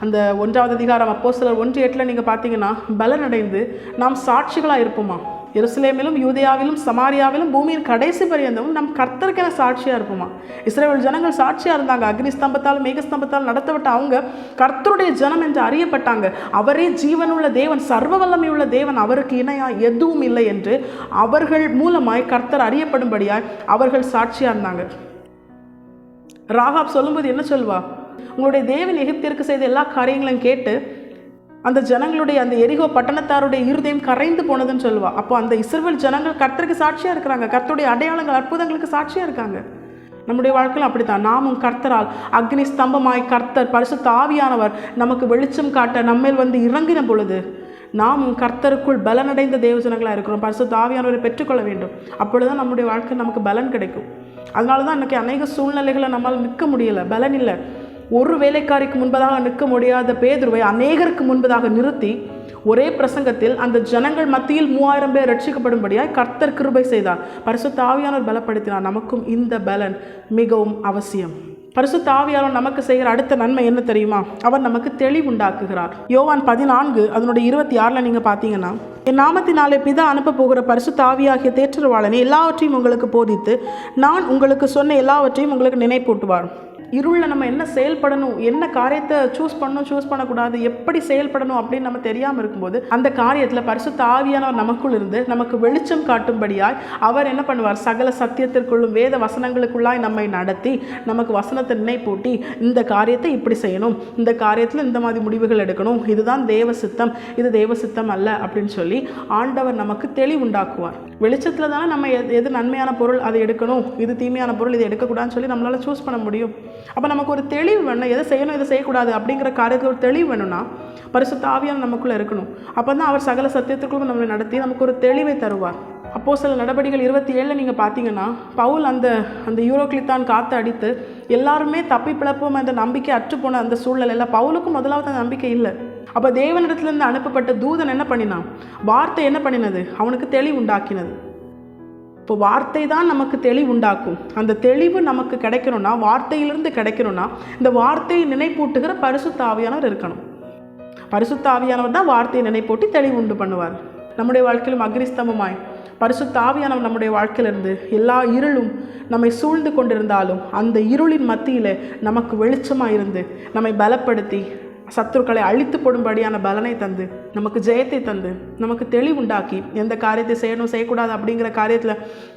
அந்த 1வது அதிகாரம் அப்போஸ்தலர் 1:8 நீங்கள் பார்த்தீங்கன்னா, பலன் அடைந்து நாம் சாட்சிகளாக இருப்போமா? எருசலேமிலும் யூதேயாவிலும் சமாரியாவிலும் பூமியின் கடைசி பரியந்தமும் நம் கர்த்தருக்கென சாட்சியாக இருப்போமா? இஸ்ரவேல் ஜனங்கள் சாட்சியாக இருந்தாங்க. அக்னி ஸ்தம்பத்தால் மேகஸ்தம்பத்தால் நடத்தப்பட்ட அவங்க கர்த்தருடைய ஜனம் என்று அறியப்பட்டாங்க. அவரே ஜீவனுள்ள தேவன், சர்வ வல்லமையுள்ள தேவன், அவருக்கு இணையா எதுவும் இல்லை என்று அவர்கள் மூலமாய் கர்த்தர் அறியப்படும்படியாய் அவர்கள் சாட்சியாக இருந்தாங்க. ராகாப் சொல்லும்போது என்ன சொல்வா? உங்களுடைய தேவன் எகிப்திற்கு செய்த எல்லா காரியங்களையும் கேட்டு அந்த ஜனங்களுடைய அந்த எரிகோ பட்டணத்தாருடைய இருதயம் கரைந்து போனதுன்னு சொல்லுவா. அப்போ அந்த இஸ்ரவேல் ஜனங்கள் கர்த்தருக்கு சாட்சியாக இருக்கிறாங்க, கர்த்தருடைய அடையாளங்கள் அற்புதங்களுக்கு சாட்சியாக இருக்காங்க. நம்முடைய வாழ்க்கையில் அப்படித்தான். நாமும் கர்த்தரால் அக்னி ஸ்தம்பமாய் கர்த்தர் பரிசுத்த ஆவியானவர் நமக்கு வெளிச்சம் காட்ட நம்மேல் வந்து இறங்கின பொழுது நாமும் கர்த்தருக்குள் பலனடைந்த தேவஜனங்களாக இருக்கிறோம். பரிசுத்த ஆவியானவரை பெற்றுக்கொள்ள வேண்டும். அப்பொழுதுதான் நம்முடைய வாழ்க்கை நமக்கு பலன் கிடைக்கும். அதனால தான் இன்றைக்கி அநேக சூழ்நிலைகளை நம்மால் நிற்க முடியலை, பலன் இல்லை. ஒரு வேலைக்காரிக்கு முன்பதாக நிற்க முடியாத பேதுருவை அநேகருக்கு முன்பதாக நிறுத்தி ஒரே பிரசங்கத்தில் அந்த ஜனங்கள் மத்தியில் 3000 பேர் ரட்சிக்கப்படும்படியாய் கர்த்தர் கிருபை செய்தார். பரிசுத்த ஆவியானவர் பலப்படுத்தினார். நமக்கும் இந்த பலன் மிகவும் அவசியம். பரிசுத்த ஆவியானவர் நமக்கு செய்கிற அடுத்த நன்மை என்ன தெரியுமா? அவர் நமக்கு தெளிவுண்டாக்குகிறார். யோவான் 14 அதனுடைய 26 நீங்கள் பார்த்தீங்கன்னா, என் நாமத்தினாலே பிதா அனுப்ப போகிற பரிசுத்த ஆவியாகிய தேற்றரவாளனை எல்லாவற்றையும் உங்களுக்கு போதித்து நான் உங்களுக்கு சொன்ன எல்லாவற்றையும் உங்களுக்கு நினைப்பூட்டுவார். இருளில் நம்ம என்ன செயல்படணும், என்ன காரியத்தை சூஸ் பண்ணக்கூடாது, எப்படி செயல்படணும் அப்படின்னு நம்ம தெரியாமல் இருக்கும்போது அந்த காரியத்தில் பரிசுத்த ஆவியானவர் நமக்குள் இருந்து நமக்கு வெளிச்சம் காட்டும்படியாய் அவர் என்ன பண்ணுவார், சகல சத்தியத்திற்குள்ளும் வேத வசனங்களுக்குள்ளாய் நம்மை நடத்தி நமக்கு வசனத்தை நினைப்பூட்டி இந்த காரியத்தை இப்படி செய்யணும், இந்த காரியத்தில் இந்த மாதிரி முடிவுகள் எடுக்கணும், இதுதான் தேவ சித்தம், இது தேவ சித்தம் அல்ல அப்படின்னு சொல்லி ஆண்டவர் நமக்கு தெளிவுண்டாக்குவார். வெளிச்சத்தில் தானே நம்ம எது நன்மையான பொருள் அதை எடுக்கணும், இது தீமையான பொருள் இதை எடுக்கக்கூடாதுன்னு சொல்லி நம்மளால் சூஸ் பண்ண முடியும். அப்போ நமக்கு ஒரு தெளிவு வேணும், எதை செய்யணும் எதை செய்யக்கூடாது அப்படிங்கிற காரியத்தில் ஒரு தெளிவு வேணும்னா பரிசுத்த ஆவியானவர் நமக்குள்ளே இருக்கணும். அப்போ தான் அவர் சகல சத்தியத்திற்குள்ளும் நம்மளை நடத்தி நமக்கு ஒரு தெளிவை தருவார். அப்போஸ்தலர் நடபடிகள் 27 நீங்கள் பார்த்தீங்கன்னா, பவுல் அந்த யூரோக்ளித்தான் காற்று அடித்து எல்லாருமே தப்பி பிழப்போம் அந்த நம்பிக்கை அற்றுப்போன அந்த சூழ்நிலையில் பவுலுக்கும் முதலாவது அந்த நம்பிக்கை இல்லை. அப்போ தேவனிடத்திலிருந்து அனுப்பப்பட்ட தூதன் என்ன பண்ணினான், வார்த்தை என்ன பண்ணினது, அவனுக்கு தெளிவு உண்டாக்கினது. இப்போ வார்த்தை தான் நமக்கு தெளிவு உண்டாக்கும். அந்த தெளிவு நமக்கு கிடைக்கணும்னா, வார்த்தையிலிருந்து கிடைக்கணும்னா இந்த வார்த்தையை நினைப்பூட்டுகிற பரிசுத்த ஆவியானவர் இருக்கணும். பரிசுத்த ஆவியானவர் தான் வார்த்தையை நினைப்பூட்டி தெளிவு உண்டு பண்ணுவார். நம்முடைய வாழ்க்கையிலும் அக்னிஸ்தம்பமாய் பரிசுத்த ஆவியானவர் நம்முடைய வாழ்க்கையிலிருந்து எல்லா இருளும் நம்மை சூழ்ந்து கொண்டிருந்தாலும் அந்த இருளின் மத்தியில் நமக்கு வெளிச்சமாக இருந்து நம்மை பலப்படுத்தி சத்துருக்களை அழித்து போடும்படியான பலனை தந்து நமக்கு ஜெயத்தை தந்து நமக்கு தெளிவுண்டாக்கி எந்த காரியத்தை செய்யணும் செய்யக்கூடாது அப்படிங்கிற காரியத்தில்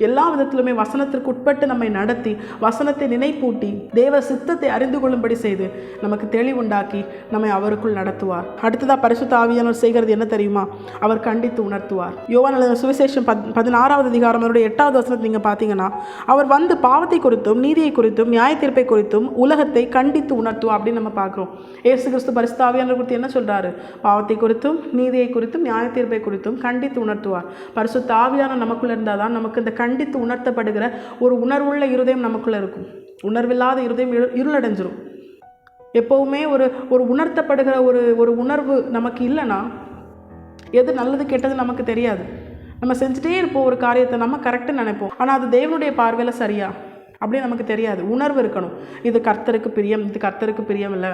எல்லா விதத்திலுமே வசனத்திற்கு உட்பட்டு நம்மை நடத்தி வசனத்தை நினைப்பூட்டி தேவ சித்தத்தை அறிந்து கொள்ளும்படி செய்து நமக்கு தெளிவுண்டாக்கி நம்மை அவருக்குள் நடத்துவார். அடுத்ததாக பரிசுத்த ஆவியானவர் செய்கிறது என்ன தெரியுமா, அவர் கண்டித்து உணர்த்துவார். யோவான் எழுதின சுவிசேஷம் 16வது அதிகாரம் 8வது வசனத்தை நீங்கள் பார்த்தீங்கன்னா, அவர் வந்து பாவத்தை குறித்தும் நீதியை குறித்தும் நியாய தீர்ப்பை குறித்தும் உலகத்தை கண்டித்து உணர்த்துவார் அப்படின்னு நம்ம பார்க்குறோம். இயேசு கிறிஸ்து பரிசுத்த ஆவியானவர் குறித்து என்ன சொல்றாரு, பாவத்தை குறித்தும் நீதியை குறித்தும் நியாய தீர்ப்பை குறித்தும் கண்டித்து உணர்த்துவார். பரிசுத்த ஆவியானவர் நமக்குள்ள இருந்தால் தான் நமக்கு இந்த கண்டித்து உணர்த்தப்படுகிற ஒரு உணர்வுள்ள இருதயம் நமக்குள்ள இருக்கும். உணர்வில்லாத இருதயம் இருளடைஞ்சிரும். எப்பவுமே ஒரு உணர்த்தப்படுகிற ஒரு உணர்வு நமக்கு இல்லைன்னா எது நல்லது கெட்டது நமக்கு தெரியாது. நம்ம செஞ்சுட்டே இருப்போம், ஒரு காரியத்தை நம்ம கரெக்டுன்னு நினைப்போம், ஆனால் அது தேவனுடைய பார்வையில் சரியா அப்படின்னு நமக்கு தெரியாது. உணர்வு இருக்கணும், இது கர்த்தருக்கு பிரியம், இது கர்த்தருக்கு பிரியம் இல்லை.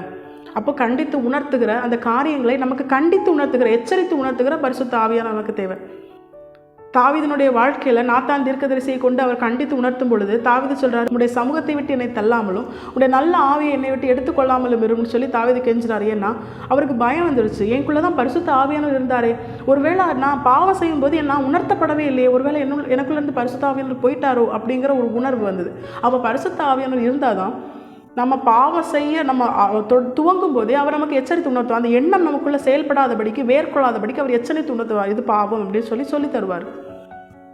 அப்போ கண்டித்து உணர்த்துகிற அந்த காரியங்களை நமக்கு கண்டித்து உணர்த்துகிற எச்சரித்து உணர்த்துகிற பரிசுத்த ஆவியானவர் நமக்கு தேவை. தாவீதினுடைய வாழ்க்கையில் நாத்தான் தீர்க்கதரிசியை கொண்டு அவர் கண்டித்து உணர்த்தும் பொழுது தாவீது சொல்றாரு, உடைய சமூகத்தை விட்டு என்னை தள்ளாமலும் உடைய நல்ல ஆவியை என்னை விட்டு எடுத்துக்கொள்ளாமலும் இருக்கும்னு சொல்லி தாவீது கெஞ்சிறாரு. ஏன்னா அவருக்கு பயம் வந்துருச்சு, எனக்குள்ளதான் பரிசுத்த ஆவியானவர் இருந்தாரே, ஒருவேளை நான் பாவம் செய்யும் போது நான் உணர்த்தப்படவே இல்லையே, ஒருவேளை எனக்குள்ள இருந்து பரிசுத்த ஆவியானவர் போயிட்டாரோ அப்படிங்கிற ஒரு உணர்வு வந்தது. அப்போ பரிசுத்த ஆவியானவர் இருந்தாதான் நம்ம பாவம் செய்ய நம்ம துவங்கும் போதே அவர் நமக்கு எச்சரித்து உணர்த்துவார். அந்த எண்ணம் நமக்குள்ளே செயல்படாதபடிக்கு வேர்கொள்ளாதபடிக்கு அவர் எச்சரித்து உணர்த்துவார், இது பாவம் அப்படின்னு சொல்லி தருவார்.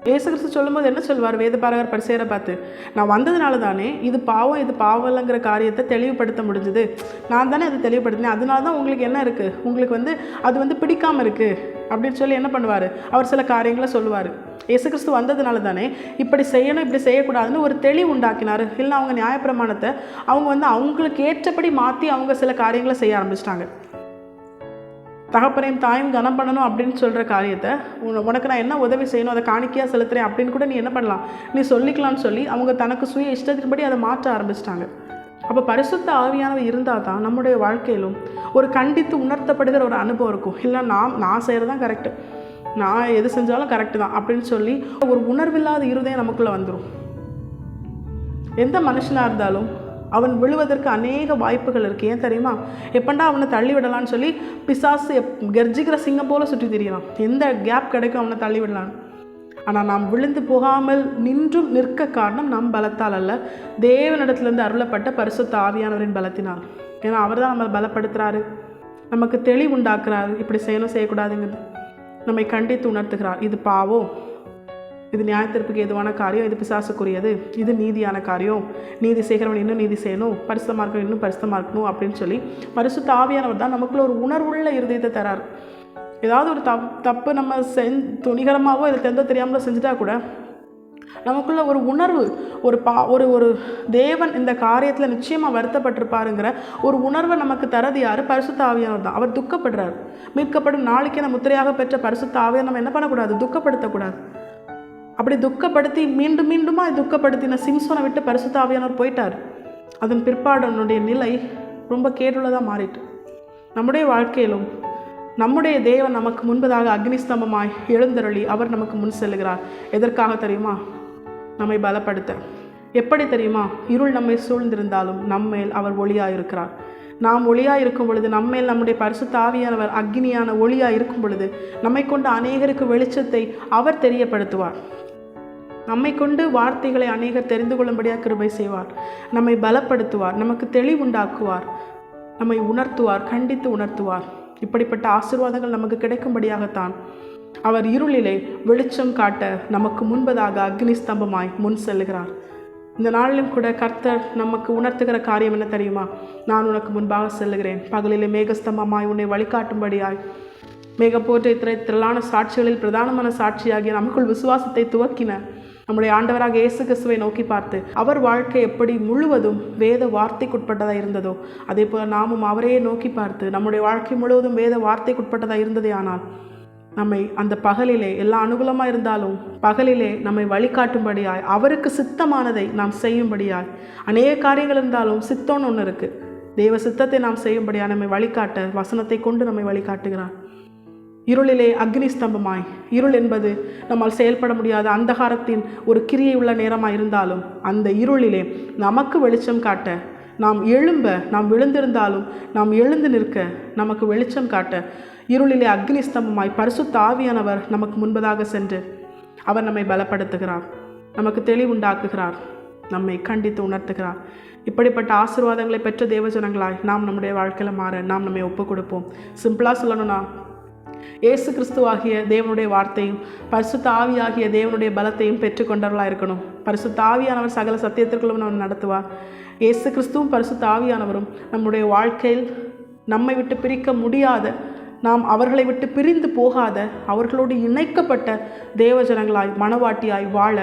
இயேசு கிறிஸ்து சொல்லும்போது என்ன சொல்வார், வேதபாரகர் பரிசேயரை பார்த்து, நான் வந்ததுனால தானே இது பாவம் இல்லைங்கிற காரியத்தை தெளிவுபடுத்த முடிஞ்சுது, நான் தானே அதை தெளிவுபடுத்தினேன், அதனால தான் உங்களுக்கு என்ன இருக்குது, உங்களுக்கு அது பிடிக்காமல் இருக்குது அப்படின்னு சொல்லி என்ன பண்ணுவார், அவர் சில காரியங்களை சொல்லுவார். இயேசு கிறிஸ்து வந்ததுனால தானே இப்படி செய்யணும் இப்படி செய்யக்கூடாதுன்னு ஒரு தெளிவு உண்டாக்கினார். இல்லை அவங்க நியாயப்பிரமாணத்தை அவங்க அவங்களுக்கு ஏற்றபடி மாற்றி அவங்க சில காரியங்களை செய்ய ஆரம்பிச்சிட்டாங்க. தகப்பனையும் தாயும் கனம் பண்ணணும் அப்படின்னு சொல்கிற காரியத்தை உனக்கு நான் என்ன உதவி செய்யணும் அதை காணிக்கையாக செலுத்துகிறேன் அப்படின்னு கூட நீ என்ன பண்ணலாம், நீ சொல்லிக்கலாம்னு சொல்லி அவங்க தனக்கு சுய இஷ்டத்தின்படி அதை மாற்ற ஆரம்பிச்சிட்டாங்க. அப்போ பரிசுத்த ஆவியானவர் இருந்தால் தான் நம்முடைய வாழ்க்கையிலும் ஒரு கண்டித்து உணர்த்தப்படுகிற ஒரு அனுபவம் இருக்கும். இல்லை நான் செய்கிறது தான் கரெக்டு, நான் எது செஞ்சாலும் கரெக்டு தான் அப்படின்னு சொல்லி ஒரு உணர்வில்லாத இருதயம் நமக்குள்ளே வந்துடும். எந்த மனுஷனாக இருந்தாலும் அவன் விழுவதற்கு அநேக வாய்ப்புகள் இருக்குது. ஏன் தெரியுமா, எப்பண்டா அவனை தள்ளி விடலான்னு சொல்லி பிசாசு கர்ஜிக்கிற சிங்கம் போல் சுற்றி திரியலாம், எந்த கேப் கிடைக்கும் அவனை தள்ளி விடலான்னு. ஆனால் நாம் விழுந்து போகாமல் நின்றும் நிற்க காரணம் நம் பலத்தால் அல்ல, தேவனிடத்திலிருந்து அருளப்பட்ட பரிசுத்த ஆவியானவரின் பலத்தினால். ஏன்னா அவர் தான் நம்மளை பலப்படுத்துகிறாரு, நமக்கு தெளிவுண்டாக்குறாரு, இப்படி செய்யணும் செய்யக்கூடாதுங்கிறது நம்மை கண்டித்து உணர்த்துகிறார். இது பாவம், இது நியாயத்திற்கு எதுவான காரியம், இது பிசாசுக்குரியது, இது நீதியான காரியம், நீதி செய்கிறவன் இன்னும் நீதி செய்யணும், பரிசுத்தமாக இருக்கணும் இன்னும் பரிசுத்தமாக இருக்கணும் அப்படின்னு சொல்லி பரிசுத்த ஆவியானவர் தான் நமக்குள்ள ஒரு உணர்வுள்ள இருதயத்தை தரார். ஏதாவது ஒரு தப்பு நம்ம துணிகரமாகவோ இதை தெரியாமலோ செஞ்சுட்டா கூட நமக்குள்ள ஒரு உணர்வு, ஒரு தேவன் இந்த காரியத்தில் நிச்சயமாக வருத்தப்பட்டிருப்பாருங்கிற ஒரு உணர்வை நமக்கு தரது யார், பரிசுத்த ஆவியானவர் தான். அவர் துக்கப்படுறார். மீட்கப்படும் நாளைக்கு நம்ம முத்திரையாக பெற்ற பரிசுத்த ஆவியை நம்ம என்ன பண்ணக்கூடாது, துக்கப்படுத்தக்கூடாது. அப்படி துக்கப்படுத்தி மீண்டுமா துக்கப்படுத்தின சிம்சோனை விட்டு பரிசுத்த ஆவியானவர் போயிட்டார். அதன் பிற்பாடு அவனுடைய நிலை ரொம்ப கேடுள்ளதாக மாறிட்டு. நம்முடைய வாழ்க்கையிலும் நம்முடைய தேவன் நமக்கு முன்பதாக அக்னிஸ்தம்பமாய் எழுந்தருளி அவர் நமக்கு முன் செல்லுகிறார். எதற்காக தெரியுமா, நம்மை பலப்படுத்த. எப்படி தெரியுமா? இருள் நம்மை சூழ்ந்திருந்தாலும் நம்மேல் அவர் ஒளியாயிருக்கிறார். நாம் ஒளியாக இருக்கும் பொழுது, நம்மேல் நம்முடைய பரிசுத்த ஆவியானவர் அக்னியான ஒளியாக இருக்கும் பொழுது, நம்மை கொண்டு அநேகருக்கு வெளிச்சத்தை அவர் தெரியப்படுத்துவார். நம்மை கொண்டு வார்த்தைகளை அநேகர் தெரிந்து கொள்ளும்படியாக கிருபை செய்வார். நம்மை பலப்படுத்துவார், நமக்கு தெளிவுண்டாக்குவார், நம்மை உணர்த்துவார், கண்டித்து உணர்த்துவார். இப்படிப்பட்ட ஆசீர்வாதங்கள் நமக்கு கிடைக்கும்படியாகத்தான் அவர் இருளிலே வெளிச்சம் காட்ட நமக்கு முன்பதாக அக்னி ஸ்தம்பமாய் முன் செல்லுகிறார். இந்த நாளிலும் கூட கர்த்தர் நமக்கு உணர்த்துகிற காரியம் என்ன தெரியுமா? நான் உனக்கு முன்பாக செல்லுகிறேன், பகலிலே மேகஸ்தம்பமாய் உன்னை வழிகாட்டும்படியாய். மேகப்போற்றை திரளான சாட்சிகளில் பிரதானமான சாட்சியாகிய நமக்குள் விசுவாசத்தை துவக்கின நம்முடைய ஆண்டவராக இயேசு கிறிஸ்துவை நோக்கி பார்த்து, அவர் வாழ்க்கை எப்படி முழுவதும் வேத வார்த்தைக்குட்பட்டதாக இருந்ததோ அதே போல் நாமும் அவரையே நோக்கி பார்த்து நம்முடைய வாழ்க்கை முழுவதும் வேத வார்த்தைக்குட்பட்டதாக இருந்ததே ஆனால் நம்மை அந்த பகலிலே எல்லா அனுகூலமாக இருந்தாலும் பகலிலே நம்மை வழிகாட்டும்படியாய், அவருக்கு சித்தமானதை நாம் செய்யும்படியாய், அநேக காரியங்கள் இருந்தாலும் சித்தம்னு ஒன்று இருக்குது, தேவ சித்தத்தை நாம் செய்யும்படியாக நம்மை வழிகாட்ட வசனத்தை கொண்டு நம்மை வழிகாட்டுகிறார். இருளிலே அக்னி ஸ்தம்பமாய், இருள் என்பது நம்மால் செயல்பட முடியாத அந்தகாரத்தின் ஒரு கிரியை உள்ள நேரமாக இருந்தாலும் அந்த இருளிலே நமக்கு வெளிச்சம் காட்ட, நாம் எழும்ப, நாம் விழுந்திருந்தாலும் நாம் எழுந்து நிற்க நமக்கு வெளிச்சம் காட்ட இருளிலே அக்னி ஸ்தம்பமாய் பரிசுத்த ஆவியானவர் நமக்கு முன்பதாக சென்று அவர் நம்மை பலப்படுத்துகிறார், நமக்கு தெளிவுண்டாக்குகிறார், நம்மை கண்டித்து உணர்த்துகிறார். இப்படிப்பட்ட ஆசீர்வாதங்களை பெற்ற தேவஜனங்களாய் நாம் நம்முடைய வாழ்க்கையில் மாற நாம் நம்மை ஒப்பு கொடுப்போம். சிம்பிளாக சொல்லணும்னா, இயேசு கிறிஸ்துவாகிய தேவனுடைய வார்த்தையும் பரிசுத்த ஆவியாகிய தேவனுடைய பலத்தையும் பெற்றுக்கொண்டவர்களாக இருக்கணும். பரிசுத்த ஆவியானவர் சகல சத்தியத்திற்குள்ளும் நம்ம நடத்துவார். இயேசு கிறிஸ்துவும் பரிசுத்த ஆவியானவரும் நம்முடைய வாழ்க்கையில் நம்மை விட்டு பிரிக்க முடியாத, நாம் அவர்களை விட்டு பிரிந்து போகாத, அவர்களோடு இணைக்கப்பட்ட தேவஜனங்களாய் மனவாட்டியாய் வாழ,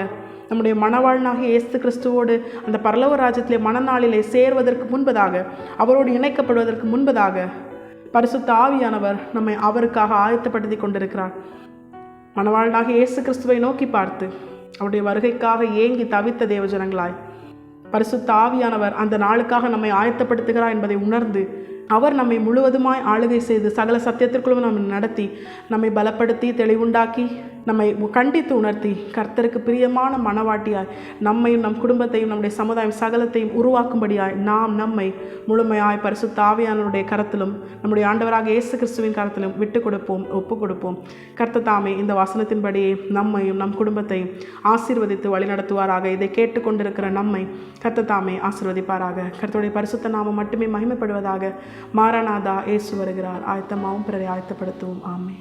நம்முடைய மணவாளனாகிய இயேசு கிறிஸ்துவோடு அந்த பரலோக ராஜ்யத்திலே மனநாளிலே சேர்வதற்கு முன்பதாக, அவரோடு இணைக்கப்படுவதற்கு முன்பதாக பரிசுத்த ஆவியானவர் நம்மை அவருக்காக ஆயத்தப்படுத்தி கொண்டிருக்கிறார். மணவாளனாகிய இயேசு கிறிஸ்துவை நோக்கி பார்த்து அவருடைய வருகைக்காக ஏங்கி தவித்த தேவஜனங்களாய் பரிசுத்த ஆவியானவர் அந்த நாளுக்காக நம்மை ஆயத்தப்படுத்துகிறார் என்பதை உணர்ந்து அவர் நம்மை முழுவதுமாய் ஆளுகை செய்து சகல சத்தியத்திற்குள்ளும் நம்மை நடத்தி, நம்மை பலப்படுத்தி, தெளிவுண்டாக்கி, நம்மை கண்டித்து உணர்த்தி, கர்த்தருக்கு பிரியமான மனவாட்டியாய் நம்மையும் நம் குடும்பத்தையும் நம்முடைய சமுதாயம் சகலத்தையும் உருவாக்கும்படியாய் நாம் நம்மை முழுமையாய் பரிசுத்த ஆவியானவருடைய கரத்திலும் நம்முடைய ஆண்டவராக இயேசு கிறிஸ்துவின் கரத்திலும் விட்டு கொடுப்போம், ஒப்பு கொடுப்போம். கர்த்தர் தாமே இந்த வசனத்தின்படியே நம்மையும் நம் குடும்பத்தையும் ஆசீர்வதித்து வழிநடத்துவாராக. இதை கேட்டுக்கொண்டிருக்கிற நம்மை கர்த்தர் தாமே ஆசீர்வதிப்பாராக. கர்த்தருடைய பரிசுத்த நாமம் மட்டுமே மகிமைப்படுவதாக. மாரநாதா, இயேசு வருகிறார். ஆயத்தமாகவும் பிறரை ஆயத்தப்படுத்துவோம். ஆமென்.